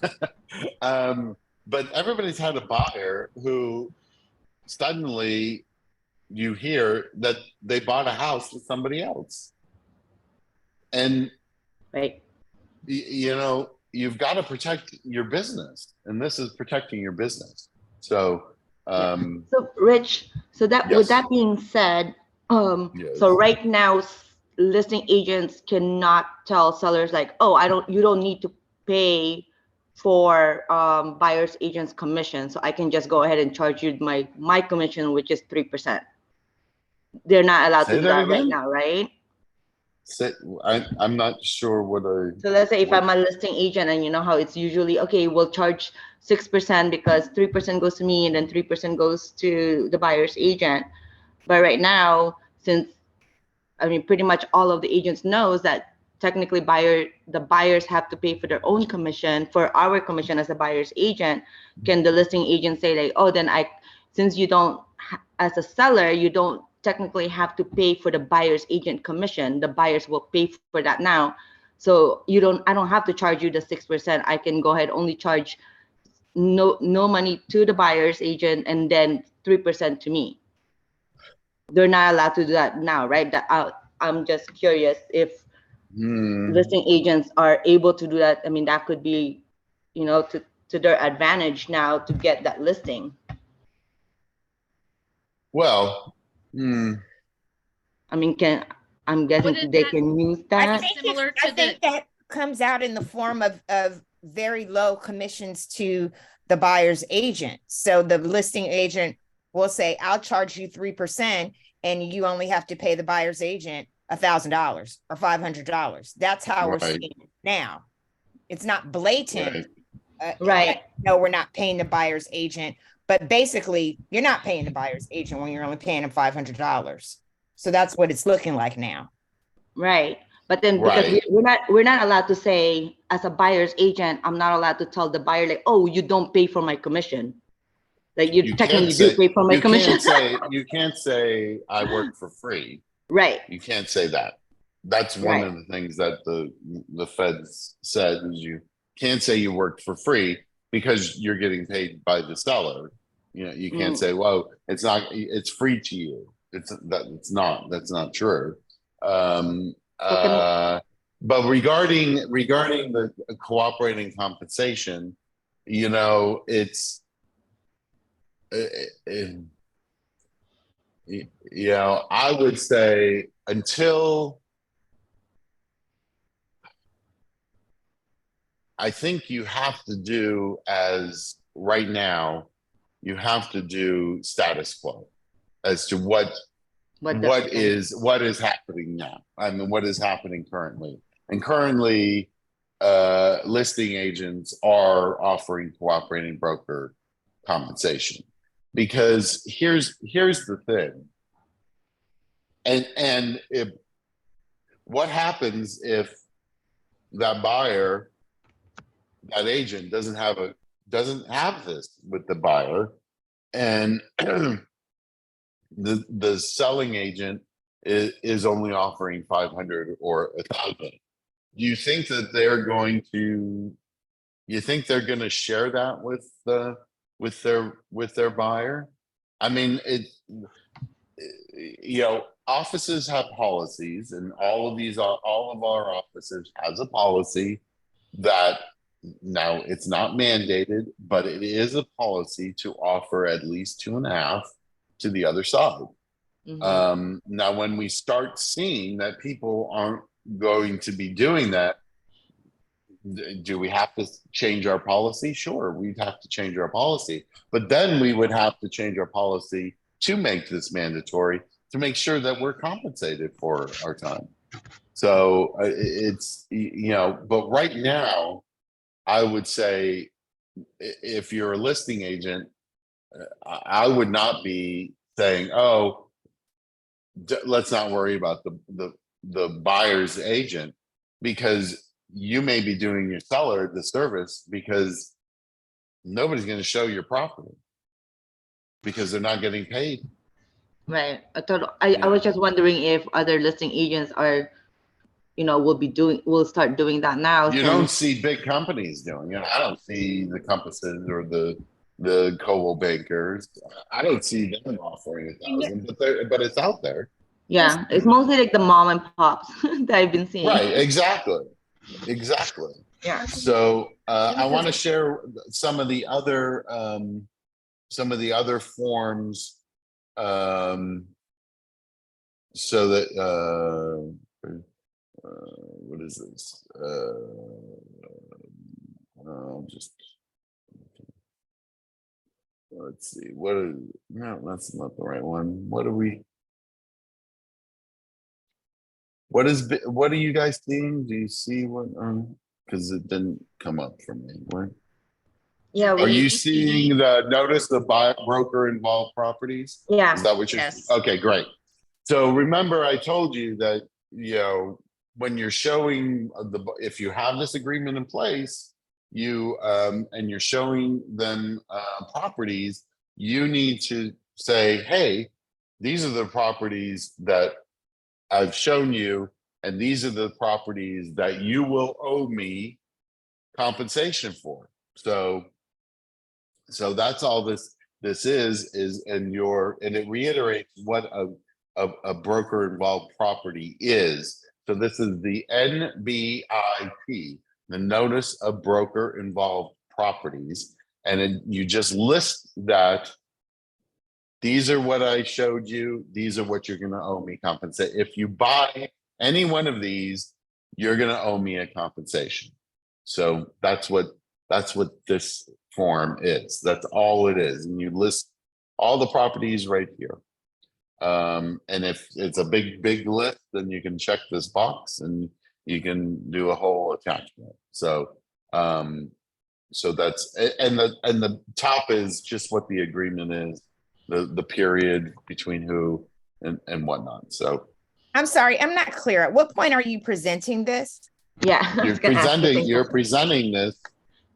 but everybody's had a buyer who suddenly you hear that they bought a house with somebody else. And,
Right.
You've got to protect your business, and this is protecting your business. So,
So Rich, with
yes.
that being said,
Yes.
so right now listing agents cannot tell sellers like, oh, you don't need to pay for buyer's agent's commission. So I can just go ahead and charge you my commission, which is 3%. They're not allowed
Say
to do
that
that right
again?
now, right?
I'm not sure what
So let's say if I'm a listing agent and you know how it's usually, okay, we'll charge 6% because 3% goes to me and then 3% goes to the buyer's agent. But right now, since, pretty much all of the agents knows that technically the buyers have to pay for their own commission, for our commission as a buyer's agent, can the listing agent say like, oh, then since you don't, as a seller, you don't technically have to pay for the buyer's agent commission, the buyers will pay for that now. So I don't have to charge you the 6%. I can go ahead, only charge no money to the buyer's agent and then 3% to me. They're not allowed to do that now, right? I'm just curious if listing agents are able to do that. That could be, to their advantage now to get that listing.
Well,
What
I'm
is
guessing they
that?
can use
I
that.
think,
Similar
I
to
think that comes out in the form of very low commissions to the buyer's agent. So the listing agent will say, I'll charge you 3% and you only have to pay the buyer's agent $1,000 or $500. That's how we're
Right.
seeing it now. It's not blatant.
Right.
No, we're not paying the buyer's agent, but basically you're not paying the buyer's agent when you're only paying him $500. So that's what it's looking like now.
Right. But then because
Right.
we're not allowed to say, as a buyer's agent, I'm not allowed to tell the buyer like, oh, you don't pay for my commission. Like you technically do pay for my commission.
You can't say I work for free.
Right.
You can't say that. That's one of the things that the feds said is you can't say you worked for free because you're getting paid by the seller. You can't say, well, it's free to you. That's not true. But regarding the cooperating compensation, it's I would say until I think you have to do as right now, you have to do status quo as to what is happening now. What is happening currently. And currently, listing agents are offering cooperating broker compensation. Because here's the thing. And what happens if that buyer, that agent doesn't have this with the buyer, and the selling agent is only offering 500 or 1,000? Do you think that they're going to You think they're gonna share that with their buyer? I mean, offices have policies, and all of our offices has a policy that, now it's not mandated, but it is a policy to offer at least 2.5 to the other side. Now, when we start seeing that people aren't going to be doing that, do we have to change our policy? Sure, we'd have to change our policy, but then we would have to change our policy to make this mandatory, to make sure that we're compensated for our time. So it's, but right now, I would say if you're a listing agent, I would not be saying, oh, let's not worry about the buyer's agent, because you may be doing your seller the service, because nobody's going to show your property because they're not getting paid.
Right. I was just wondering if other listing agents are, will start doing that now.
You don't see big companies doing it. I don't see the Compasses or the Coldwell Bankers. I don't see them offering 1,000, but it's out there.
Yeah, it's mostly like the mom and pops that I've been seeing.
Right. Exactly.
Yeah.
So I want to share some of the other forms, so that what is this? Let's see. No, that's not the right one. What are you guys seeing? Do you see what? Because it didn't come up for me. What?
Yeah.
Are you seeing the notice of broker involved properties?
Yeah.
Is that what you're?
Yes.
Okay, great. So remember, I told you that, when you're showing if you have this agreement in place, and you're showing them properties, you need to say, hey, these are the properties that I've shown you, and these are the properties that you will owe me compensation for. So that's all this is, and it reiterates what a broker involved property is. So this is the NBIP, the Notice of Broker Involved Properties, and you just list that. These are what I showed you. These are what you're going to owe me compensate. If you buy any one of these, you're going to owe me a compensation. So that's what this form is. That's all it is. And you list all the properties right here. And if it's a big list, then you can check this box and you can do a whole attachment. So that's, and the top is just what the agreement is, the period between who and whatnot. So
I'm sorry, I'm not clear. At what point are you presenting this?
Yeah.
you're presenting this.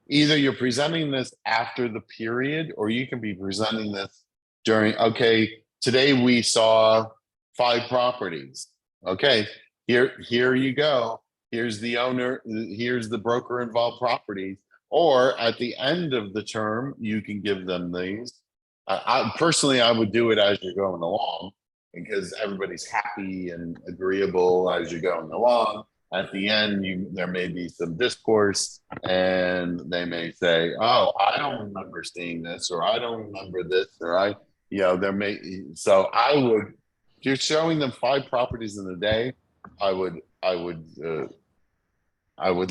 Either you're presenting this after the period, or you can be presenting this during, okay, today we saw 5 properties. Okay, here you go. Here's the owner, here's the broker involved properties. Or at the end of the term, you can give them these. I personally, I would do it as you're going along, because everybody's happy and agreeable as you're going along. At the end, there may be some discourse, and they may say, "Oh, I don't remember seeing this," or "I don't remember this," or there may. So I would, if you're showing them 5 properties in a day, I would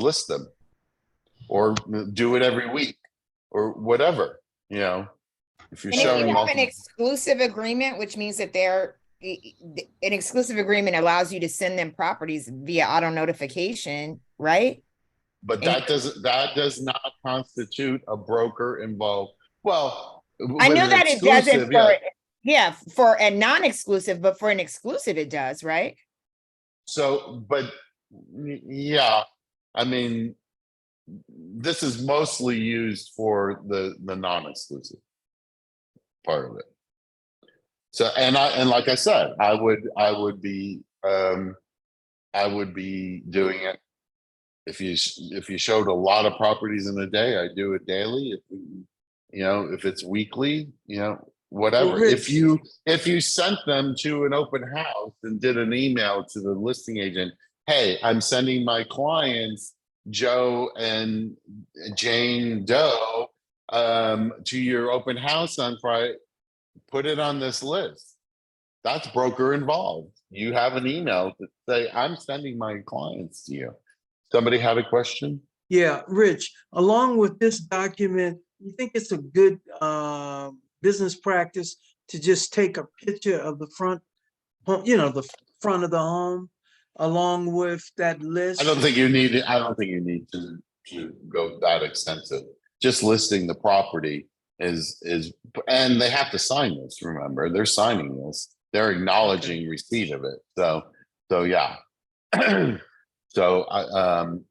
list them, or do it every week, or whatever. If you're
And if
showing
you have an
multiple.
exclusive agreement, which means that an exclusive agreement allows you to send them properties via auto notification, right?
But that does not constitute a broker involved. Well,
I know that it doesn't
yeah.
for a non-exclusive, but for an exclusive, it does, right?
So, but yeah, I mean, this is mostly used for the non-exclusive part of it. So, and like I said, I would be doing it if you showed a lot of properties in a day, I do it daily. If it's weekly, whatever.
Rich-
If you sent them to an open house and did an email to the listing agent, hey, I'm sending my clients Joe and Jane Doe to your open house on Friday, put it on this list. That's broker involved. You have an email to say, I'm sending my clients to you. Somebody had a question?
Yeah, Rich, along with this document, you think it's a good business practice to just take a picture of the front, the front of the home along with that list?
I don't think you need to go that extensive. Just listing the property is, and they have to sign this, remember, they're signing this. They're acknowledging receipt of it. So yeah. So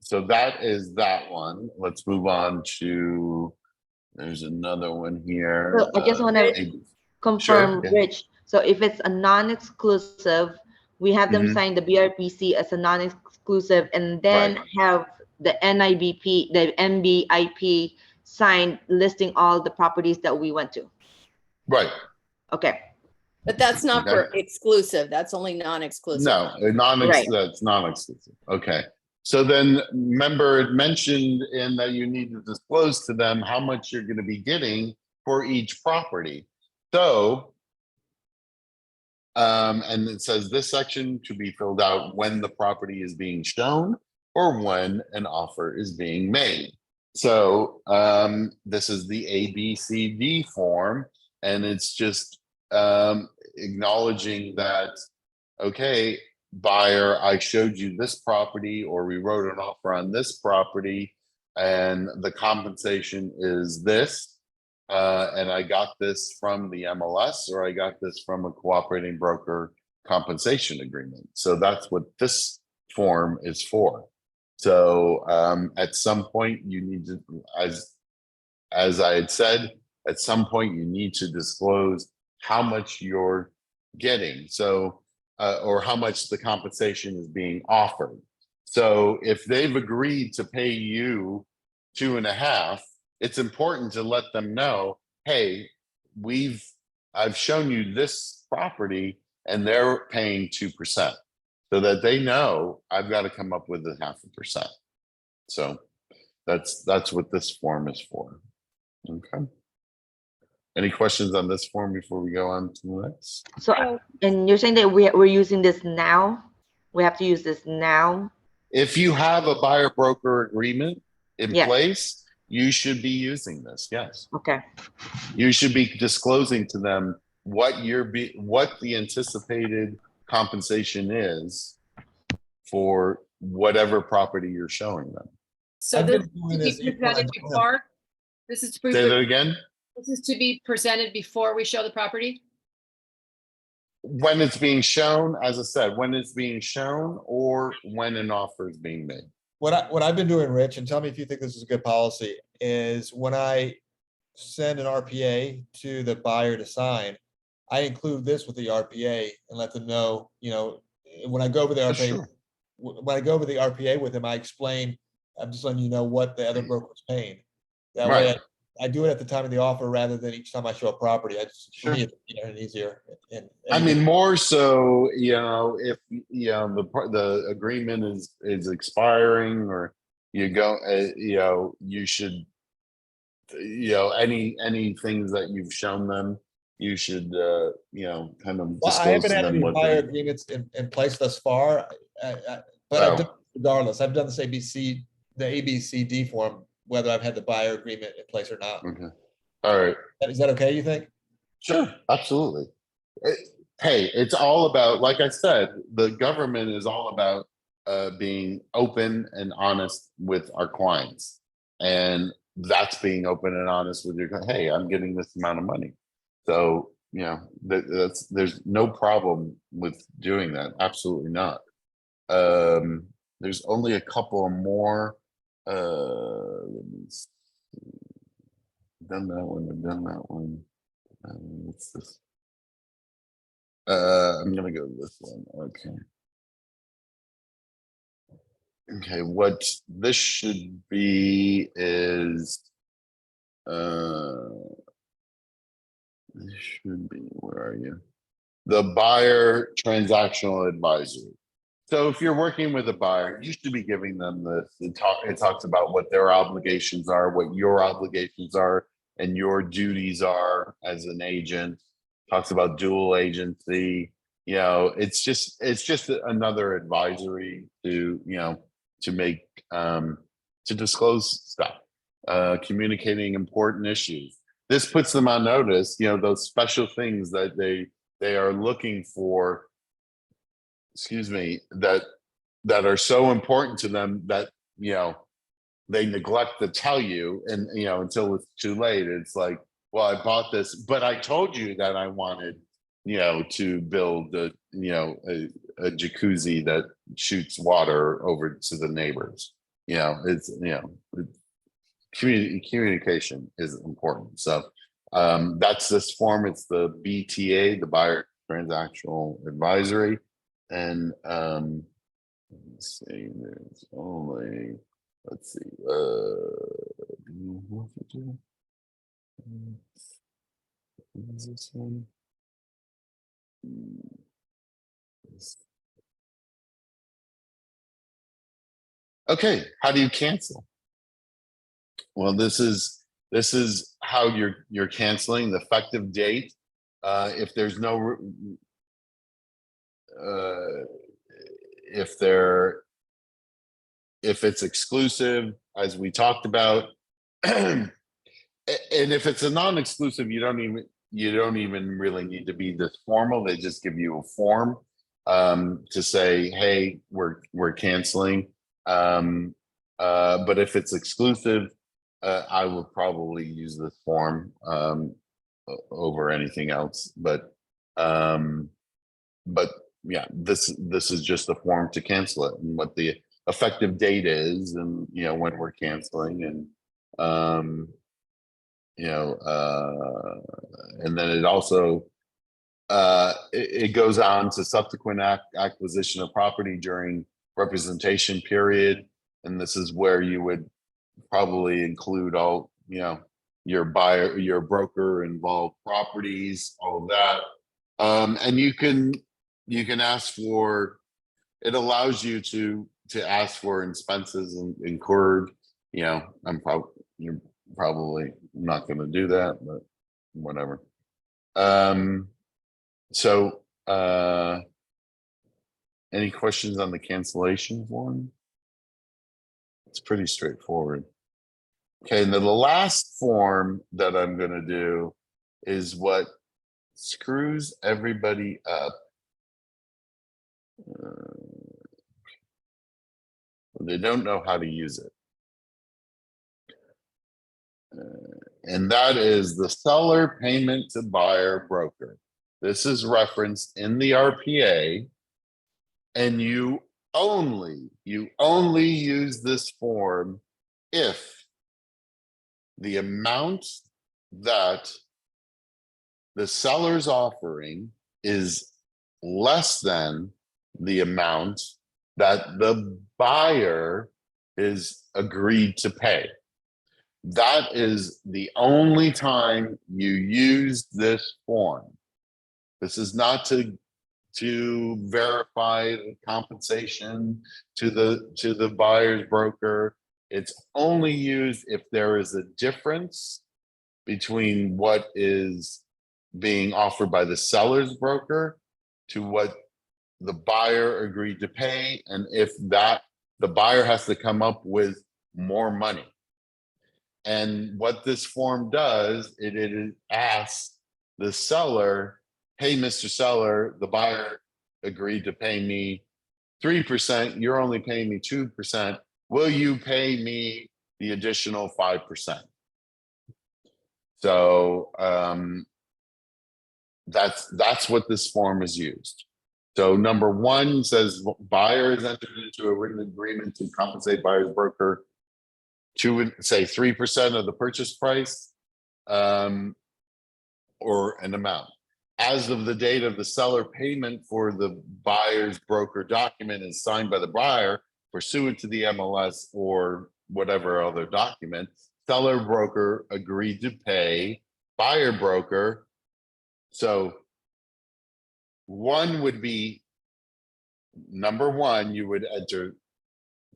so that is that one. Let's move on to, there's another one here.
So I just want to confirm,
yeah.
Rich. So if it's a non-exclusive, we have them
Mhm.
sign the BRPC as a non-exclusive, and then have the NIBP, the MBIP signed listing all the properties that we went to.
Right.
Okay.
But that's not
Okay.
for exclusive. That's only non-exclusive.
No,
Right.
that's non-exclusive. Okay. So then remember it mentioned in that you need to disclose to them how much you're going to be getting for each property. So, and it says this section to be filled out when the property is being shown or when an offer is being made. So this is the ABCD form, and it's just acknowledging that, okay, buyer, I showed you this property, or we wrote an offer on this property, and the compensation is this. And I got this from the MLS, or I got this from a cooperating broker compensation agreement. So that's what this form is for. So at some point you need to, as I had said, at some point you need to disclose how much you're getting. So or how much the compensation is being offered. So if they've agreed to pay you 2.5, it's important to let them know, hey, I've shown you this property and they're paying 2%, so that they know I've got to come up with 0.5%. So that's what this form is for. Okay. Any questions on this form before we go on to the next?
So, and you're saying that we're using this now? We have to use this now?
If you have a buyer broker agreement in
Yes.
place, you should be using this. Yes.
Okay.
You should be disclosing to them what the anticipated compensation is for whatever property you're showing them.
So
I've
this
been doing
is
this
to be presented
each time.
before? This is to be,
Say that again.
this is to be presented before we show the property?
When it's being shown, as I said, when it's being shown or when an offer is being made.
What I've been doing, Rich, and tell me if you think this is a good policy, is when I send an RPA to the buyer to sign, I include this with the RPA and let them know, when I go over the RPA,
Sure.
when I go over the RPA with them, I explain, I'm just letting you know what the other broker's paying. That way,
Right.
I do it at the time of the offer rather than each time I show a property. For
Sure.
me, it's easier.
I mean, more so, if the agreement is expiring, or you go, you should, any things that you've shown them, you should, kind of
Well, I
disclose
haven't
to
had
them
any
what
buyer
they.
agreements in place thus far, but I've
Oh.
done regardless. I've done this the ABCD form, whether I've had the buyer agreement in place or not.
Okay. All right.
Is that okay, you think?
Sure. Absolutely. Hey, it's all about, like I said, the government is all about being open and honest with our clients, and that's being open and honest with your. Hey, I'm getting this amount of money, so there's no problem with doing that. Absolutely not. There's only a couple more. Let me see. Done that one. I've done that one. What's this? I'm gonna go to this one. Okay. Okay, what this should be is, this should be, where are you? The buyer transactional advisory. So if you're working with a buyer, you should be giving them this. It talks about what their obligations are, what your obligations are, and your duties are as an agent. Talks about dual agency. You know, it's just another advisory to, you know, to make to disclose stuff, communicating important issues. This puts them on notice, you know, those special things that they are looking for, excuse me, that are so important to them that, you know, they neglect to tell you, and, you know, until it's too late. It's like, well, I bought this, but I told you that I wanted, you know, to build a, you know, a jacuzzi that shoots water over to the neighbors. You know, it's, you know, communication is important. So that's this form. It's the BTA, the buyer transactional advisory. And let's see, there's only, let's see, what is this one? Okay, how do you cancel? Well, this is how you're canceling. The effective date. If there's no if it's exclusive, as we talked about, and if it's a non-exclusive, you don't even really need to be this formal. They just give you a form to say, hey, we're canceling. But if it's exclusive, I would probably use this form over anything else. But yeah, this is just a form to cancel it, and what the effective date is, and, you know, when we're canceling, and you know, and then it also it goes on to subsequent acquisition of property during representation period, and this is where you would probably include all, you know, your buyer, your broker involved properties, all of that. And you can ask for, it allows you to ask for expenses incurred. You know, you're probably not going to do that, but whatever. So any questions on the cancellation form? It's pretty straightforward. Okay, and then the last form that I'm going to do is what screws everybody up. They don't know how to use it. And that is the seller payment to buyer broker. This is referenced in the RPA, and you only use this form if the amount that the seller's offering is less than the amount that the buyer is agreed to pay. That is the only time you use this form. This is not to verify the compensation to the buyer's broker. It's only used if there is a difference between what is being offered by the seller's broker to what the buyer agreed to pay, and if that the buyer has to come up with more money. And what this form does, it asks the seller, hey, Mr. Seller, the buyer agreed to pay me 3%, you're only paying me 2%. Will you pay me the additional 5%? So that's what this form is used. So number one says buyer has entered into a written agreement to compensate buyer's broker to say 3% of the purchase price or an amount. As of the date of the seller payment for the buyer's broker document is signed by the buyer, pursuant to the MLS or whatever other document, seller broker agreed to pay buyer broker. So one would be, number one, you would enter,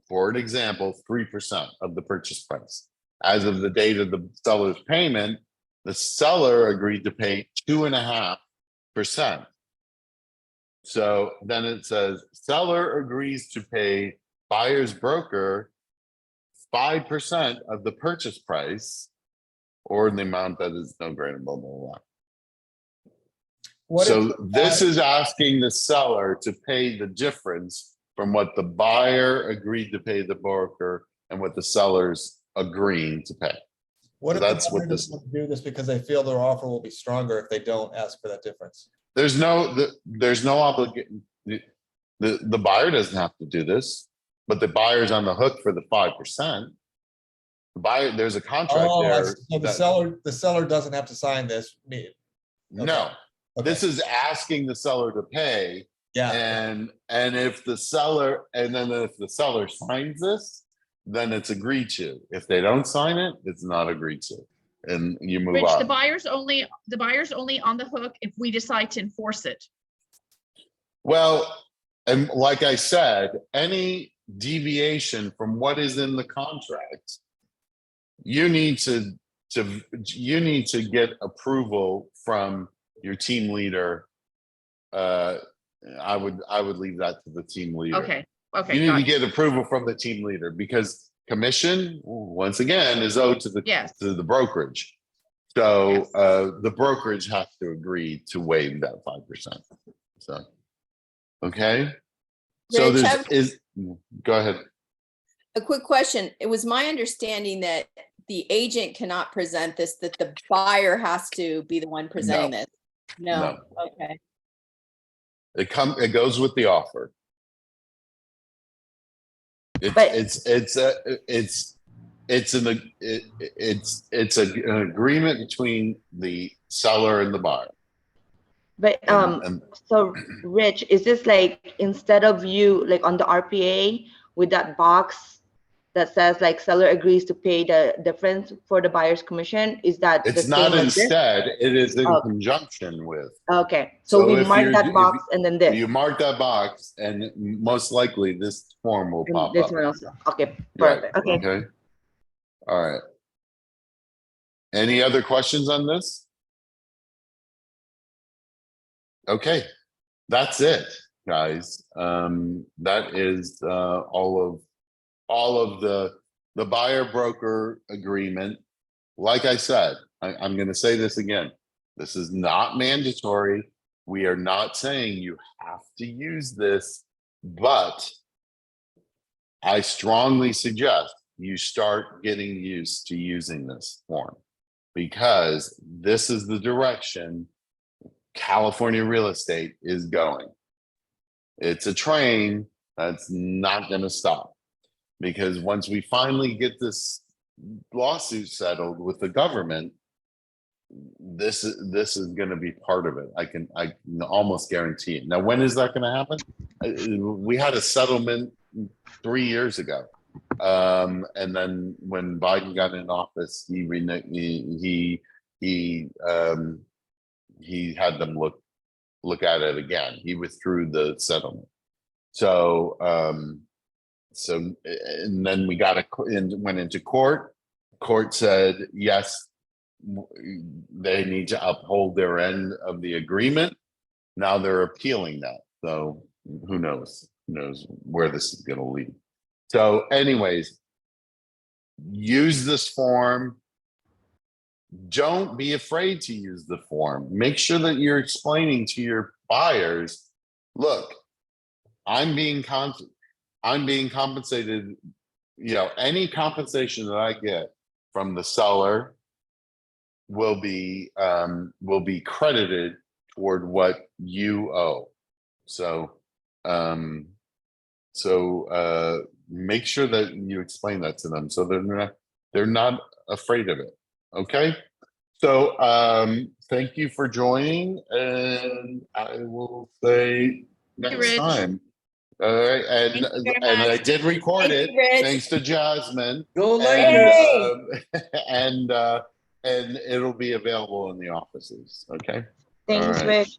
for an example, 3% of the purchase price. As of the date of the seller's payment, the seller agreed to pay 2.5%. So then it says seller agrees to pay buyer's broker 5% of the purchase price or the amount that is no greater than blah, blah, blah.
What if,
So this is asking the seller to pay the difference from what the buyer agreed to pay the broker and what the seller's agreeing to pay.
what
So
if
that's
the
what
buyer
this-
doesn't want to do this because they feel their offer will be stronger if they don't ask for that difference?
There's no obligation. The buyer doesn't have to do this, but the buyer's on the hook for the 5%. The buyer, there's a contract
Oh, I
there.
see. So
that-
the seller doesn't have to sign this.
No,
Okay.
this is asking the seller to pay.
Yeah,
And if the seller, and then if the seller signs this, then it's agreed to. If they don't sign it, it's not agreed to. And you move
Rich, the
on.
buyer's only on the hook if we decide to enforce it.
Well, and like I said, any deviation from what is in the contract, you need to get approval from your team leader. I would leave that to the team leader.
Okay, okay,
You need
got
to
it.
get approval from the team leader because commission, once again, is owed to
Yes.
the brokerage. So
Yes.
the brokerage has to agree to waive that 5%. So, okay. So
Rich,
go ahead.
a quick question. It was my understanding that the agent cannot present this, that the buyer has to be the one presenting this. No, okay.
It goes with the offer.
But-
It's an agreement between the seller and the buyer.
But
And-
so Rich, is this like instead of you like on the RPA with that box that says like seller agrees to pay the difference for the buyer's commission? Is that the
It's not
same as this?
instead, it is in
Oh.
conjunction with.
Okay,
So
so we
if
mark
you're-
that
if
box and then this.
You mark that box and most likely this form will
And
pop
this
up.
one also. Okay,
Right,
perfect. Okay.
okay. All right. Any other questions on this? Okay, that's it, guys. That is all of the buyer broker agreement. Like I said, I'm gonna say this again. This is not mandatory. We are not saying you have to use this, but I strongly suggest you start getting used to using this form because this is the direction California real estate is going. It's a train that's not going to stop because once we finally get this lawsuit settled with the government, this is going to be part of it. I can almost guarantee it. Now, when is that going to happen? We had a settlement 3 years ago. And then when Biden got in office, he had them look at it again. He withdrew the settlement. So and then we went into court. Court said yes, they need to uphold their end of the agreement. Now they're appealing that. So who knows? Who knows where this is going to lead? So, anyways, use this form. Don't be afraid to use the form. Make sure that you're explaining to your buyers, look, I'm being compensated, any compensation that I get from the seller will be credited toward what you owe. So make sure that you explain that to them so they're not afraid of it. Okay. So thank you for joining, and I will say next
Rich.
time. All right,
Thank you very
and I
much.
did record
Thank
it,
you, Rich.
thanks to Jasmine.
Go
And,
Lakers.
and it'll be available in the offices, okay?
Thanks,
All right.
Rich.